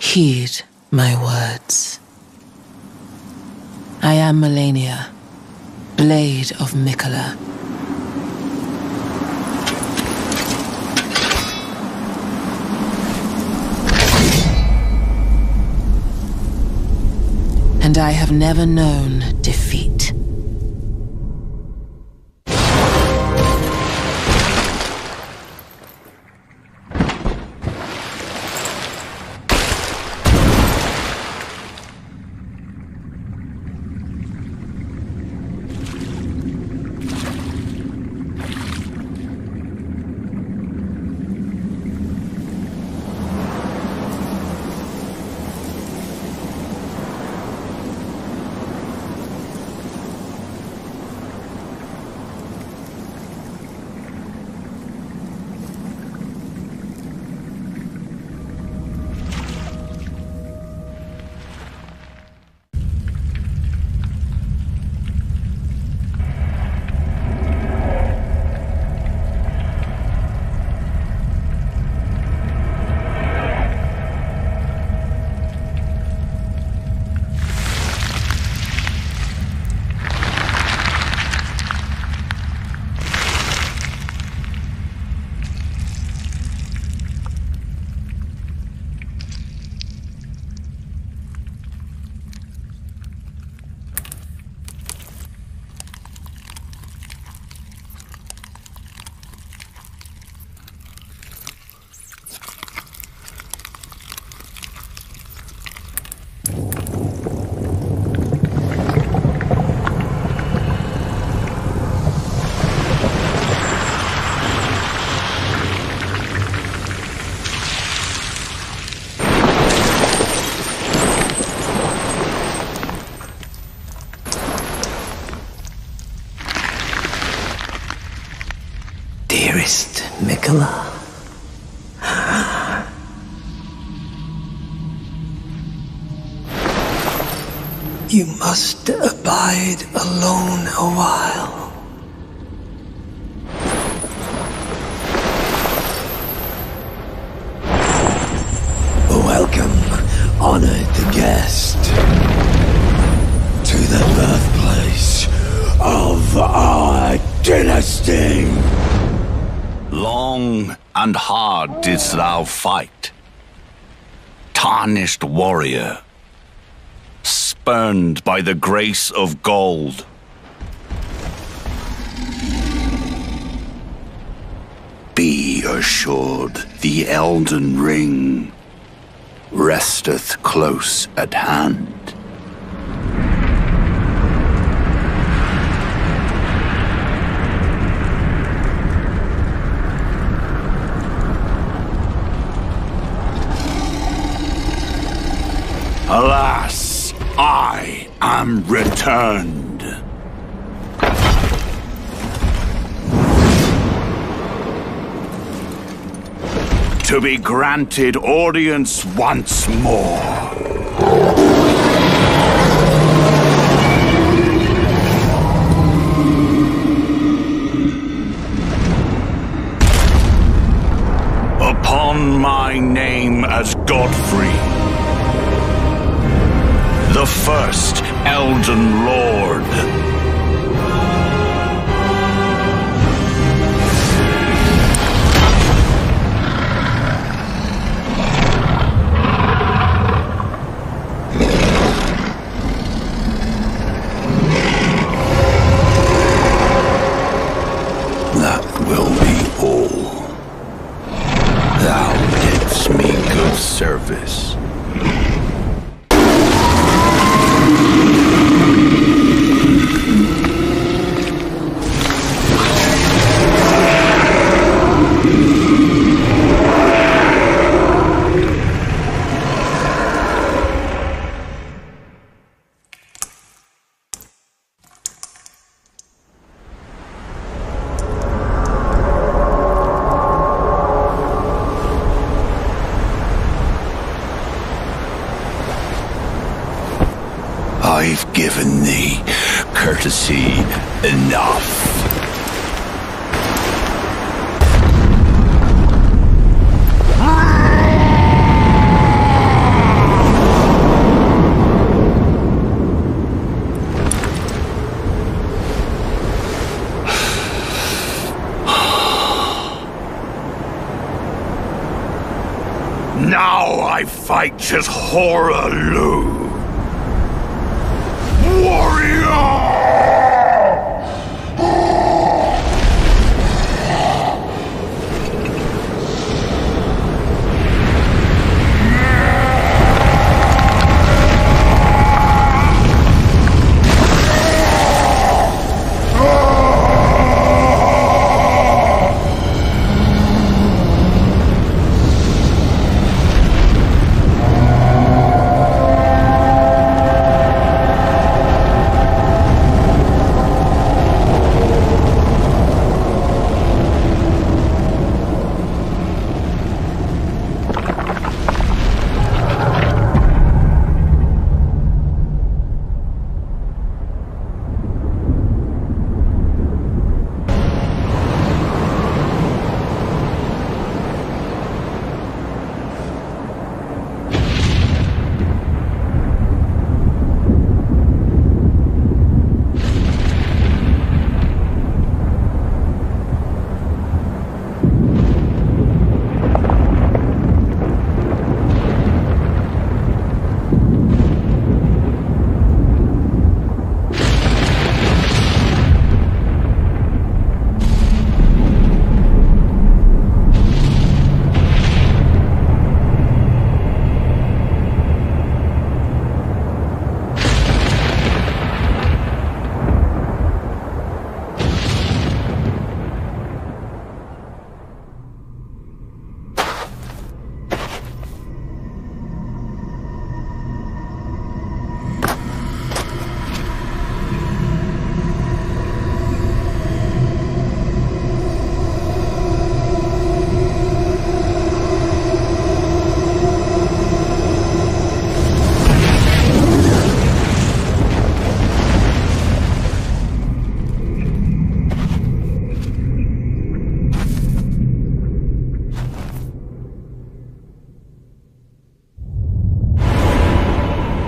Heed my words. I am Melania, Blade of Mikola. And I have never known defeat. Dearest Mikola. You must abide alone a while. Welcome, honored guest, to the birthplace of our dynasty. Long and hard didst thou fight, tarnished warrior, spurned by the grace of gold. Be assured the Elden Ring resteth close at hand. Alas, am returned. To be granted audience once more. Upon my name as Godfrey, the first Elden Lord. That will be all. Thou didst me good service. I've given thee courtesy enough. Now I fight as Horaloo. Warrior!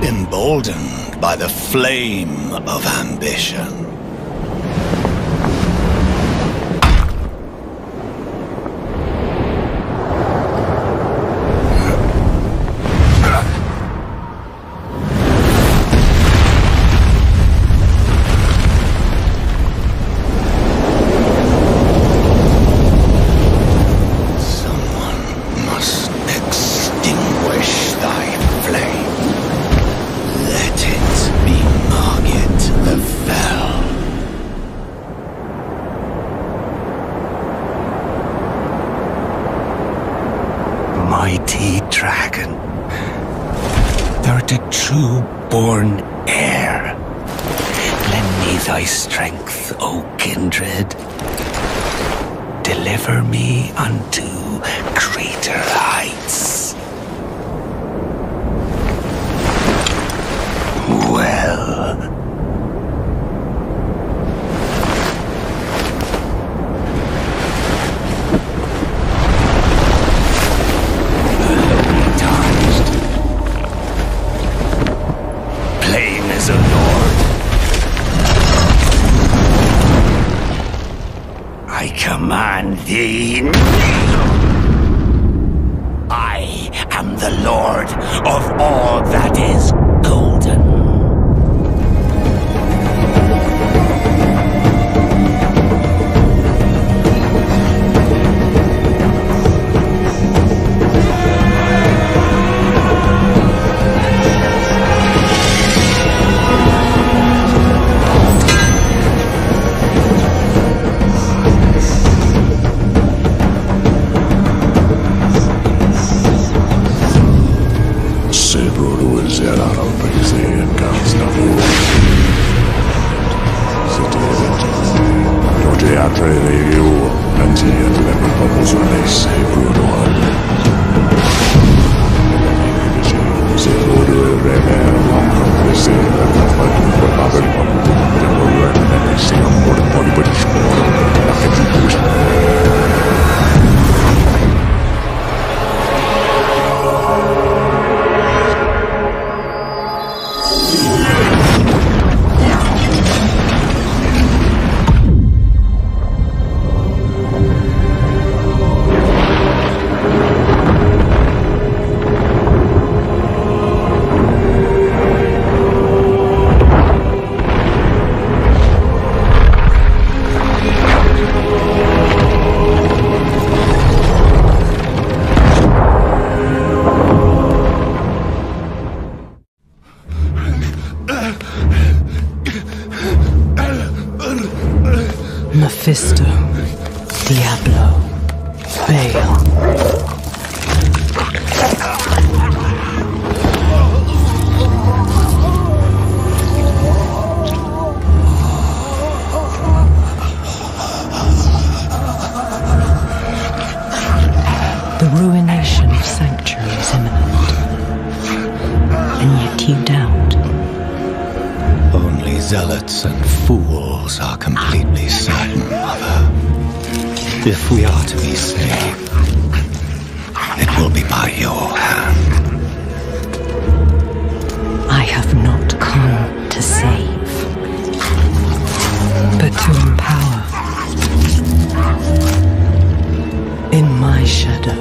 Emboldened by the flame of ambition. Mighty dragon, thou art a true-born heir. me thy strength, O kindred. Deliver me unto greater heights. Well. Plain as a lord. I command thee. I am the lord of all that is golden. Mephisto, Diablo, Baal. The ruination of Sanctuary is imminent, and yet you doubt. Only zealots and fools are completely certain, Mother. If we are to be saved, it will be by your hand. I have not come to save, but to empower. In my shadow,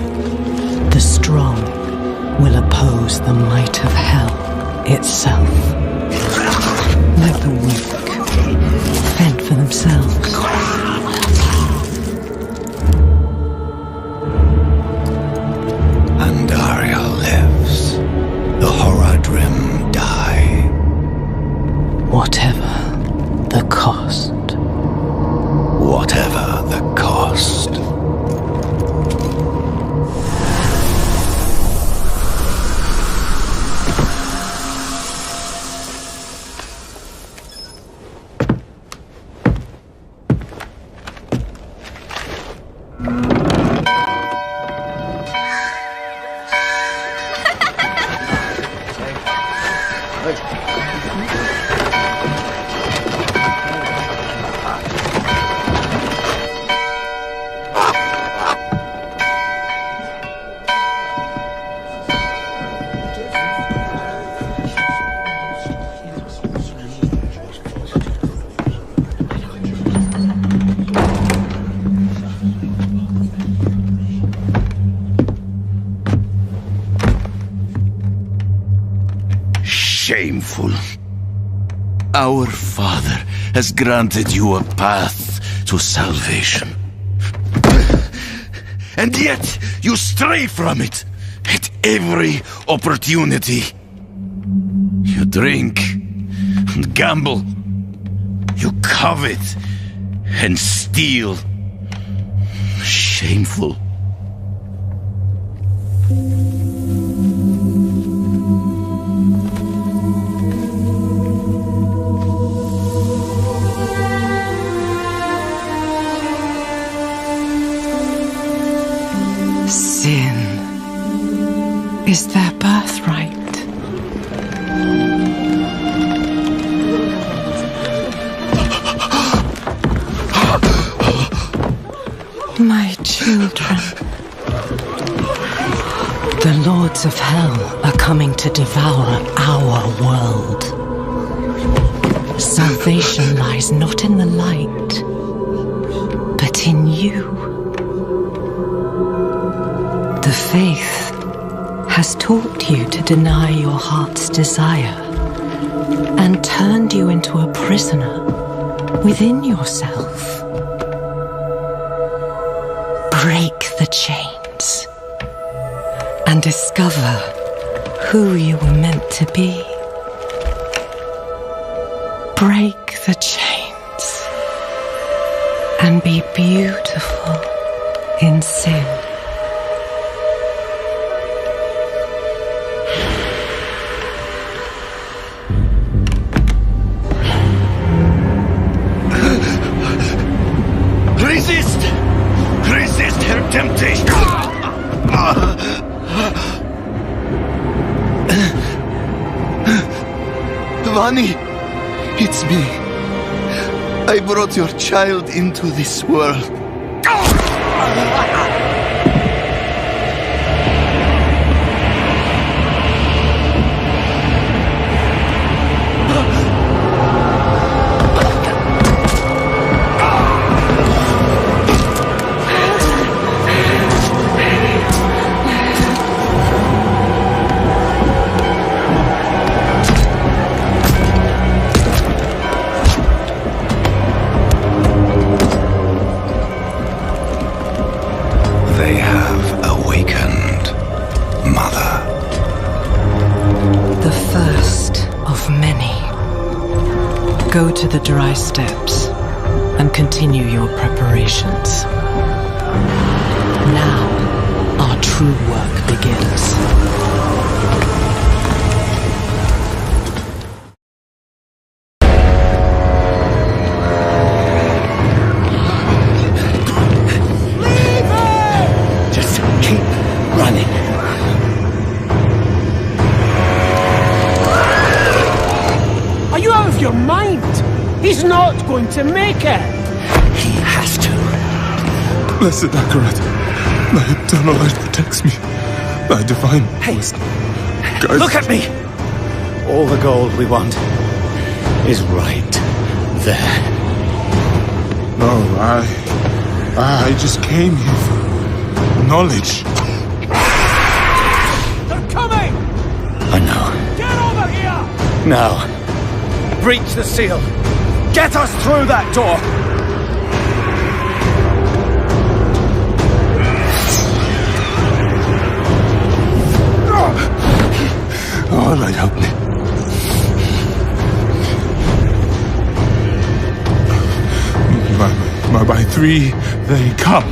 the strong will oppose the might of hell itself. Let the weak fend for themselves. Andariel lives. The Horadrim die. Whatever the cost. Whatever the cost. Shameful. Our Father has granted you a path to salvation. And yet you stray from it at every opportunity. You drink and gamble. You covet and steal. Shameful. Sin is their birthright. My children. The lords of hell are coming to devour our world. Salvation lies not in the light, but in you. The faith has taught you to deny your heart's desire and turned you into a prisoner within yourself. Break the chains and discover who you were meant to be. Break the chains and be beautiful in sin. Resist her temptation! Vani, it's me. I brought your child into this world. Go to the dry steps and continue your preparations. Now, our true work begins. Just keep running. Are you out of your mind? He's not going to make it! He has to. Blessed Akarat, thy eternal light protects me. Thy divine voice guides. Look at me! All the gold we want is right there. No, I just came here for knowledge. They're coming! I know. Get over here! Now. Breach the seal. Get us through that door! Oh, Lord, help me. By 3 they come.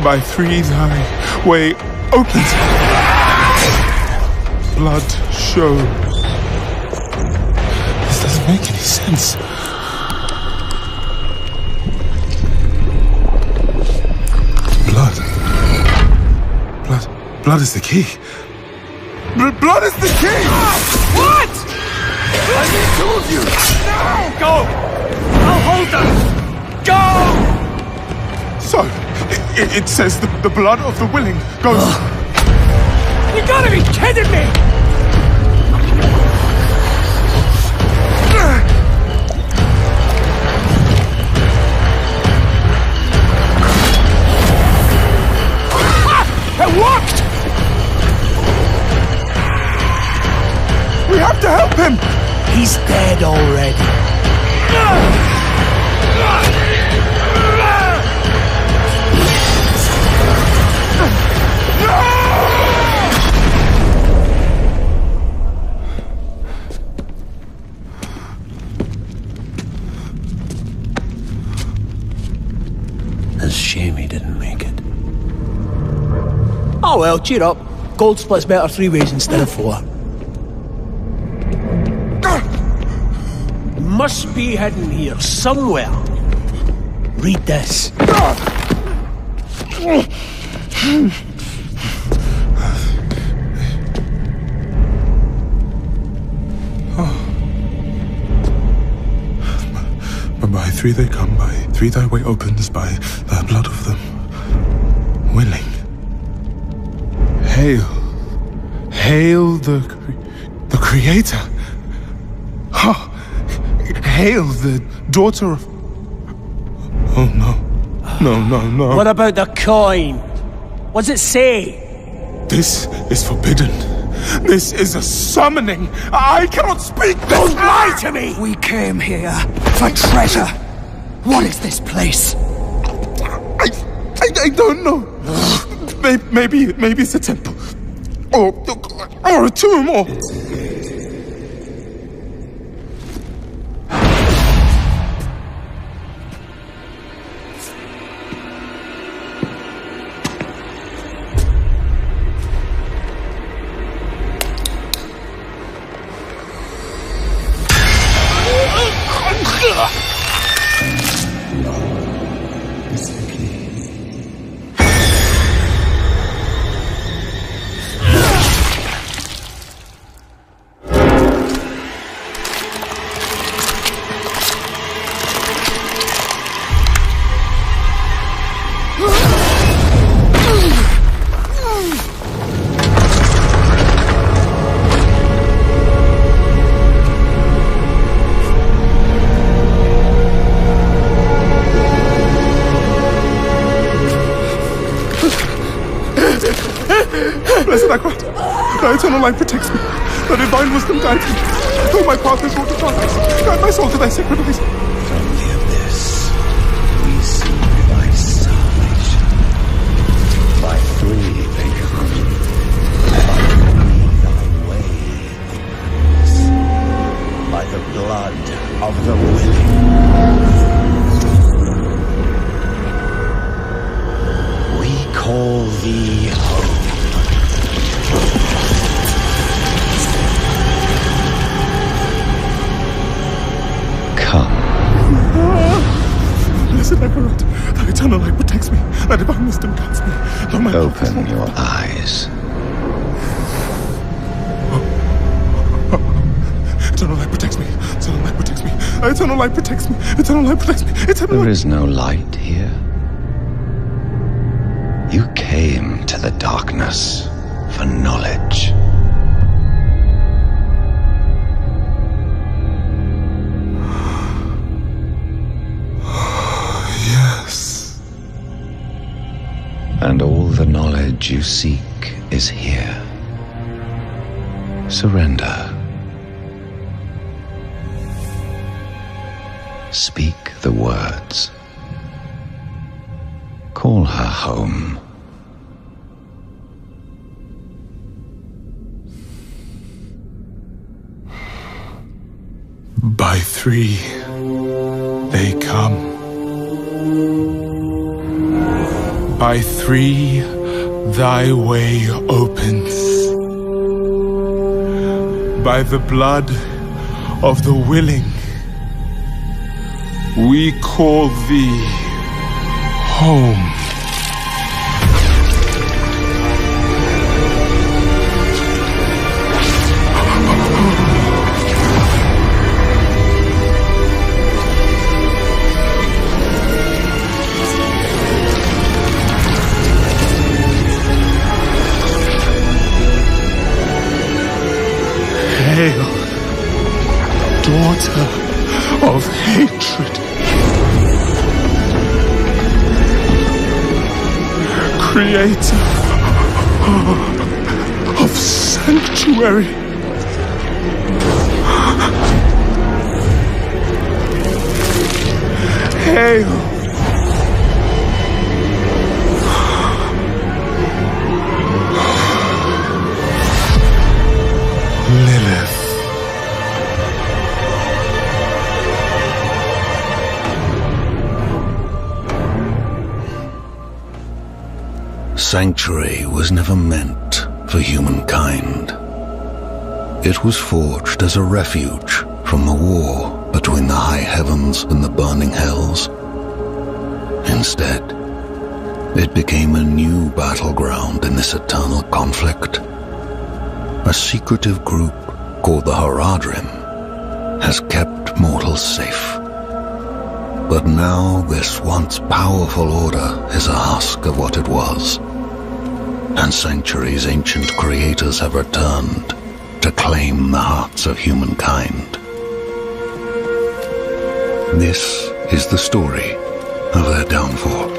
By 3 thy way opens. Blood shows. Doesn't make any sense. Blood is the key. Blood is the key! What? I told you! No! Go! I'll hold them! Go! So, it says the blood of the willing goes... You gotta be kidding me! It worked! We have to help him! He's dead already. It's a shame he didn't make it. Oh well, cheer up. Gold splits better 3 ways instead of 4. It must be hidden here somewhere. Read this. By three they come, by three thy way opens, by the blood of them willing. Hail, hail the Creator. Hail the daughter of... Oh no. What about the coin? What's it say? This is forbidden. This is a summoning. I cannot speak this. Don't lie to me! We came here for treasure. What is this place? I don't know. Maybe it's a temple. Or a tomb, or... Blessed Akarat, thy eternal light protects me. Thy divine wisdom guides me. Though my path is wrought with darkness, guide my soul to thy sacred ways. From the abyss, we see thy salvation. By three they come, by three thy way opens. By the blood of the willing, we call thee home. Blessed Akarat, thy eternal light protects me. Thy divine wisdom guides me. Open your eyes. Eternal light protects me. Eternal light protects me. Eternal light protects me. Eternal light protects me. There is no light here. You came to the darkness for knowledge. Yes. And all the knowledge you seek is here. Surrender. Speak the words. Call her home. By three, they come. By three, thy way opens. By the blood of the willing, we call thee home. Hail, daughter of hatred, creator of sanctuary, hail, Lilith. Sanctuary was never meant for humankind. It was forged as a refuge from the war between the high heavens and the burning hells. Instead, It became a new battleground in this eternal conflict. A secretive group called the Haradrim has kept mortals safe. But now this once powerful order is a husk of what it was, and centuries ancient creators have returned to claim the hearts of humankind. This is the story of their downfall.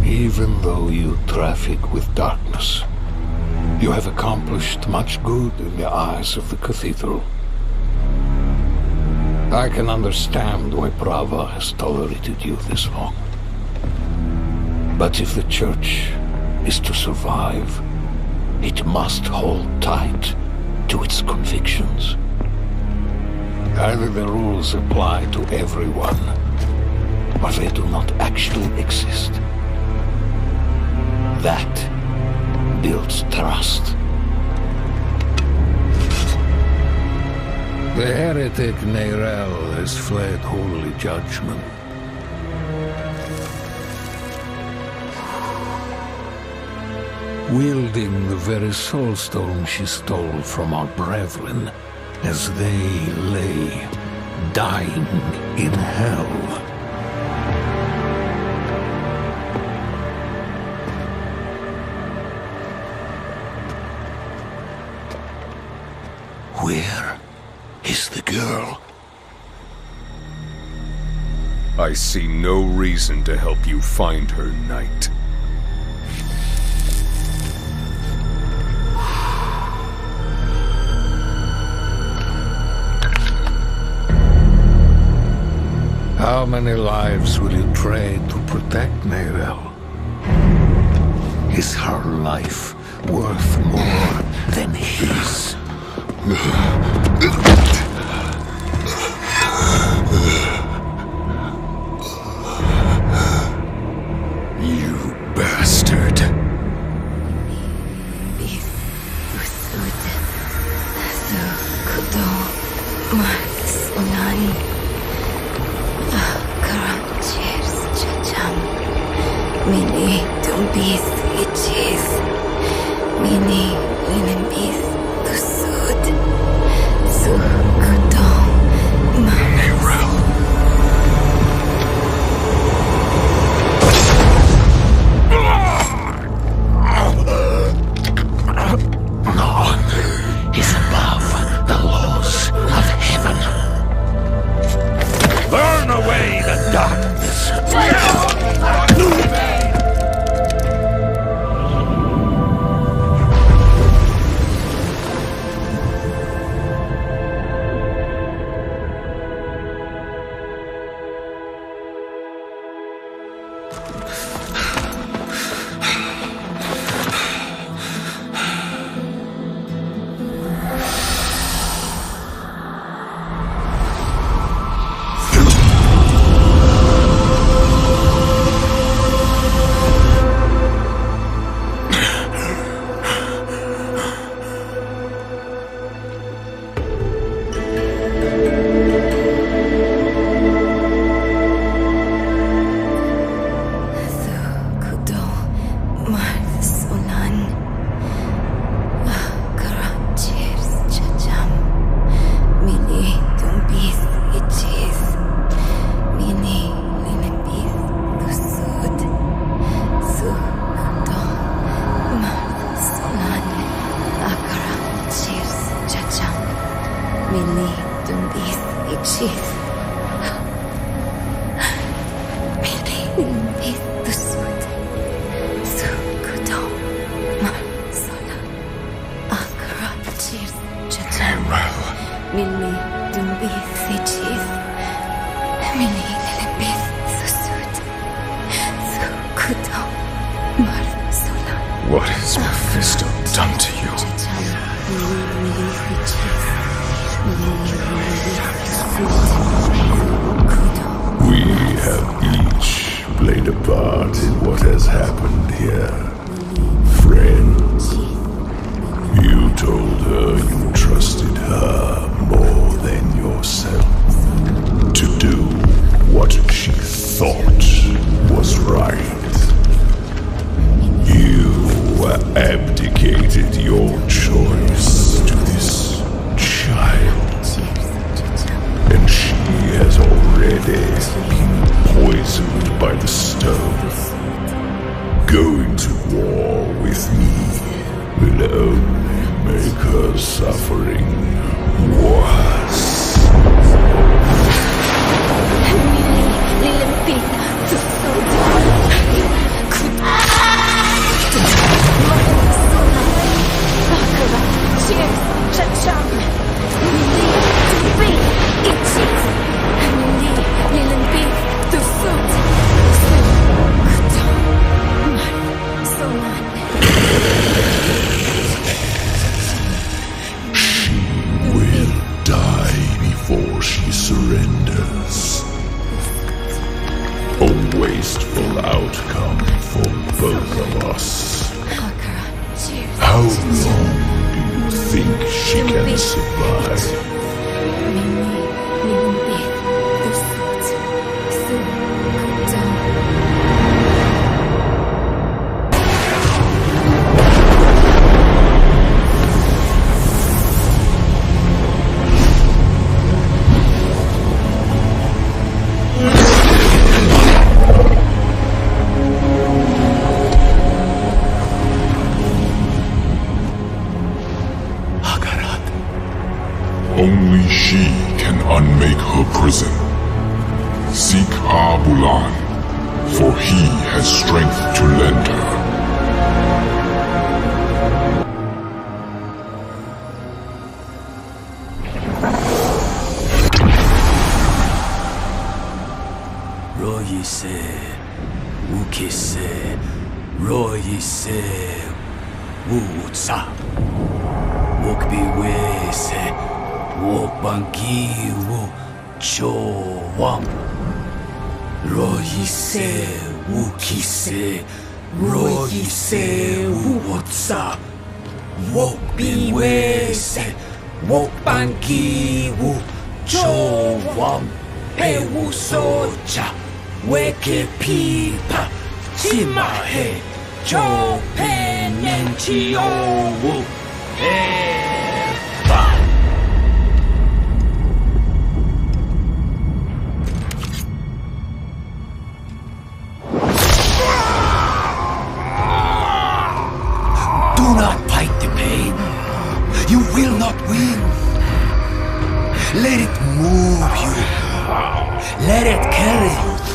Even though you traffic with darkness, you have accomplished much good in the eyes of the cathedral. I can understand why Prava has tolerated you this long. But if the Church is to survive, it must hold tight to its convictions. Either the rules apply to everyone, or they do not actually exist. That builds trust. The heretic Neyrelle has fled holy judgment. Wielding the very Soulstone she stole from our brethren as they lay dying in hell. Where is the girl? I see no reason to help you find her, Knight. How many lives will you trade to protect Neyrelle? Is her life worth more than his? You bastard. What has Mephisto done to you? We have each played a part in what has happened here. Friend, you told her you trusted her more than yourself to do what she thought was right. You abdicated your choice to this child, and she has already been poisoned by the stone. Going to war with me will only make her suffering worse. Surrenders. A wasteful outcome for both of us. How long do you think she can survive? Only she can unmake her prison. Seek Abulan, for he has strength to lend her. ukise, royise, wutsa. Wokbiwese, wokbangiwu, chowam. Royise, wukise, royise, wutsa. Wokbiwese, wokbangiwu, chowam. Hewu soja, weke pipa, chimahe, chopenenti owu. Do not fight the pain. You will not win. Let it move you. Let it carry you through.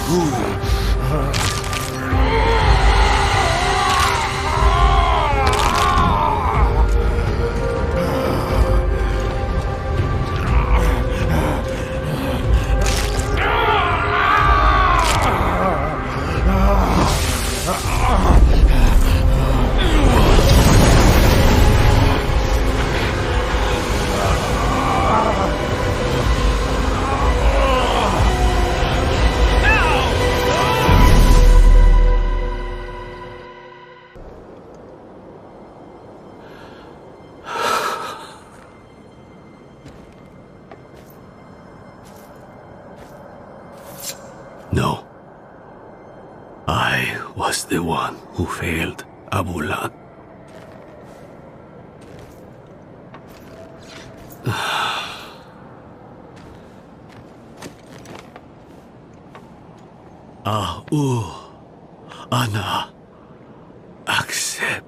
No. I was the one who failed Abulan. Ana accept.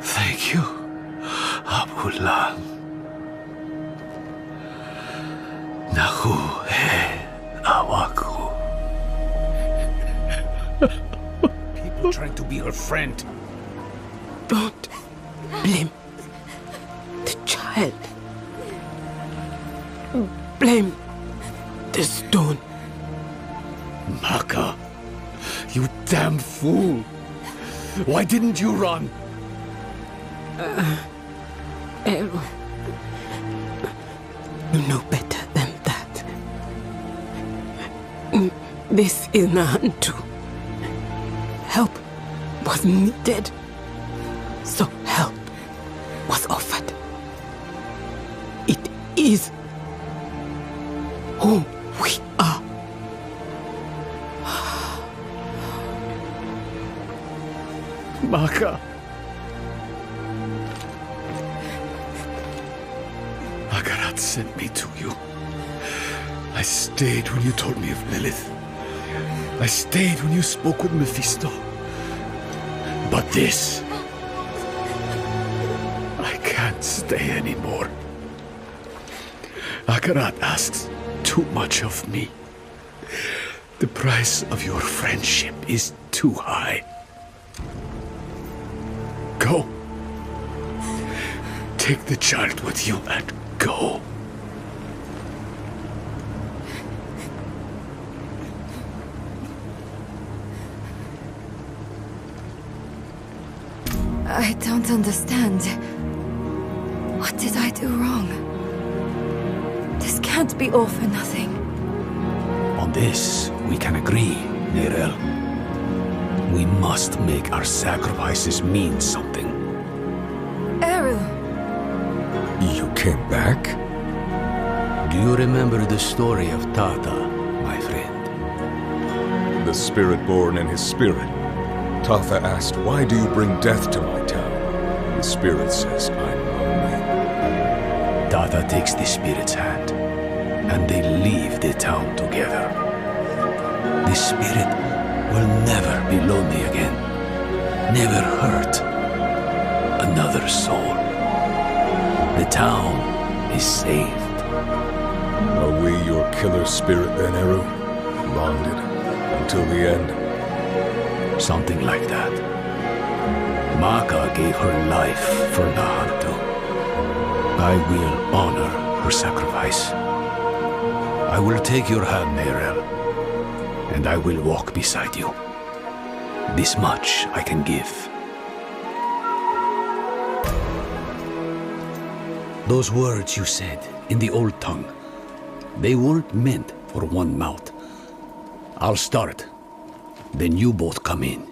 Thank you, Abulan. Nahu he awaku. People trying to be her friend. Don't blame the child. Blame the stone. Maka, you damn fool. Why didn't you run? Ero, you know better than that. This is Nahantu. Help was needed, so help was offered. It is who we are. Maka. Akarat sent me to you. I stayed when you told me of Lilith. I stayed when you spoke with Mephisto. But this... I can't stay anymore. Akarat asks too much of me. The price of your friendship is too high. Go. Take the child with you and go. I don't understand. What did I do wrong? This can't be all for nothing. On this, we can agree, Neyrelle. We must make our sacrifices mean something. Errol! You came back? Do you remember the story of Tata, my friend? The spirit born in his spirit. Tatha asked, why do you bring death to my town? The spirit says, I'm lonely. Tata takes the spirit's hand, and they leave the town together. The spirit will never be lonely again. Never hurt another soul. The town is saved. Are we your killer spirit then, Eru? Bonded until the end? Something like that. Maka gave her life for Nahantu. I will honor her sacrifice. I will take your hand, Neyrelle, and I will walk beside you. This much I can give. Those words you said in the old tongue, they weren't meant for one mouth. I'll start. Then you both come in.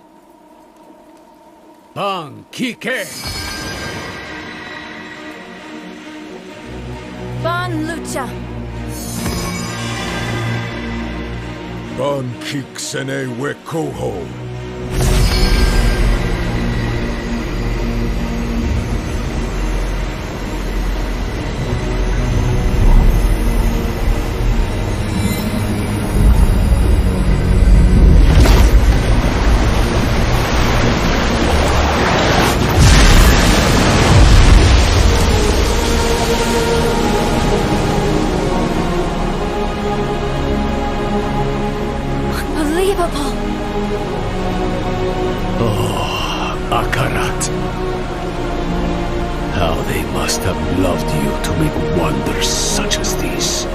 Bang, Kike! Ban Lucha! Ban Kik Sene We Koho. Akarat. How they must have loved you to make wonders such as these.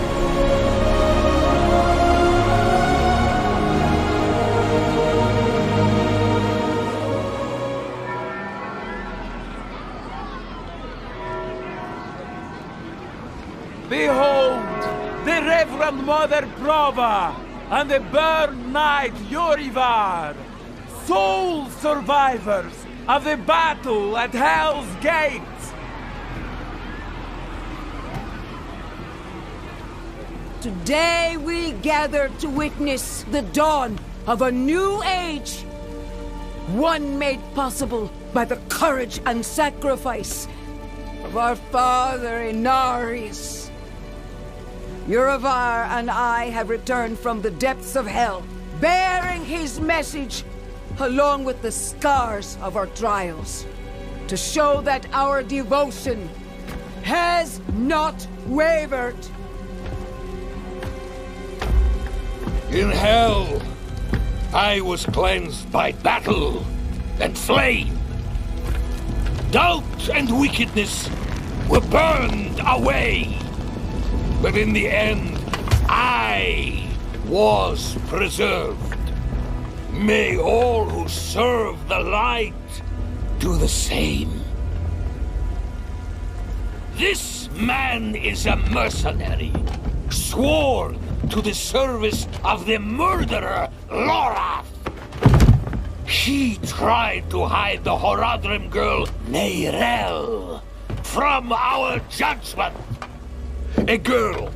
Behold, the Reverend Mother Prova and the Burn Knight Yorivar, sole survivors of the battle at Hell's Gate. Today we gather to witness the dawn of a new age. One made possible by the courage and sacrifice of our father Inarius. Yorivar and I have returned from the depths of hell, bearing his message along with the scars of our trials, to show that our devotion has not wavered. In hell, I was cleansed by battle and flame. Doubt and wickedness were burned away. But in the end, I was preserved. May all who serve the light do the same. This man is a mercenary, sworn to the service of the murderer, Lorath. He tried to hide the Horadrim girl, Neyrelle, from our judgment. A girl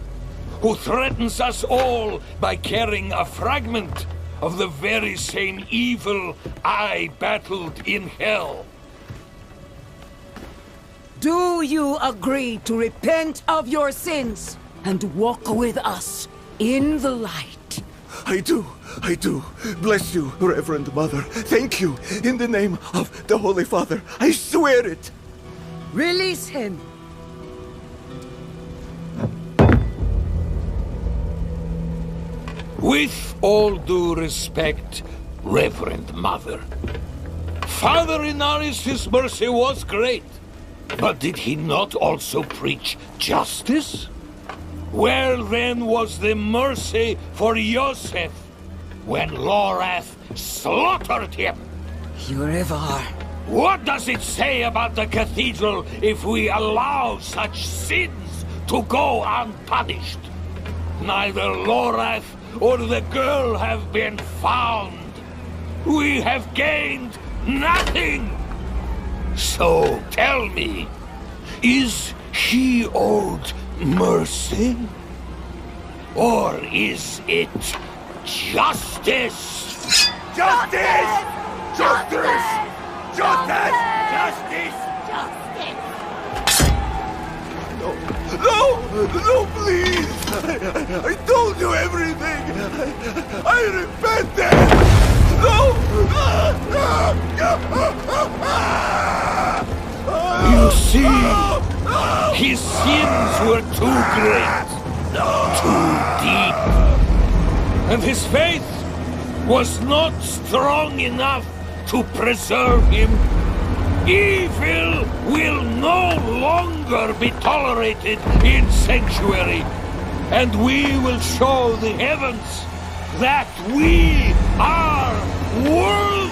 who threatens us all by carrying a fragment of the very same evil I battled in hell. Do you agree to repent of your sins and walk with us in the light? I do. Bless you, Reverend Mother. Thank you. In the name of the Holy Father, I swear it. Release him. With all due respect, Reverend Mother, Father Inarius' mercy was great, but did he not also preach justice? Where then was the mercy for Yosef when Lorath slaughtered him? Eivor. What does it say about the cathedral if we allow such sins to go unpunished? Neither Lorath or the girl have been found. We have gained nothing. So tell me, is he owed mercy? Or is it justice? Justice! Justice! Justice! Justice! No! No, please! I told you everything! I repented! No! You see, his sins were too great, too deep, and his faith was not strong enough to preserve him. Evil will no longer be tolerated in Sanctuary, and we will show the heavens that we are worthy.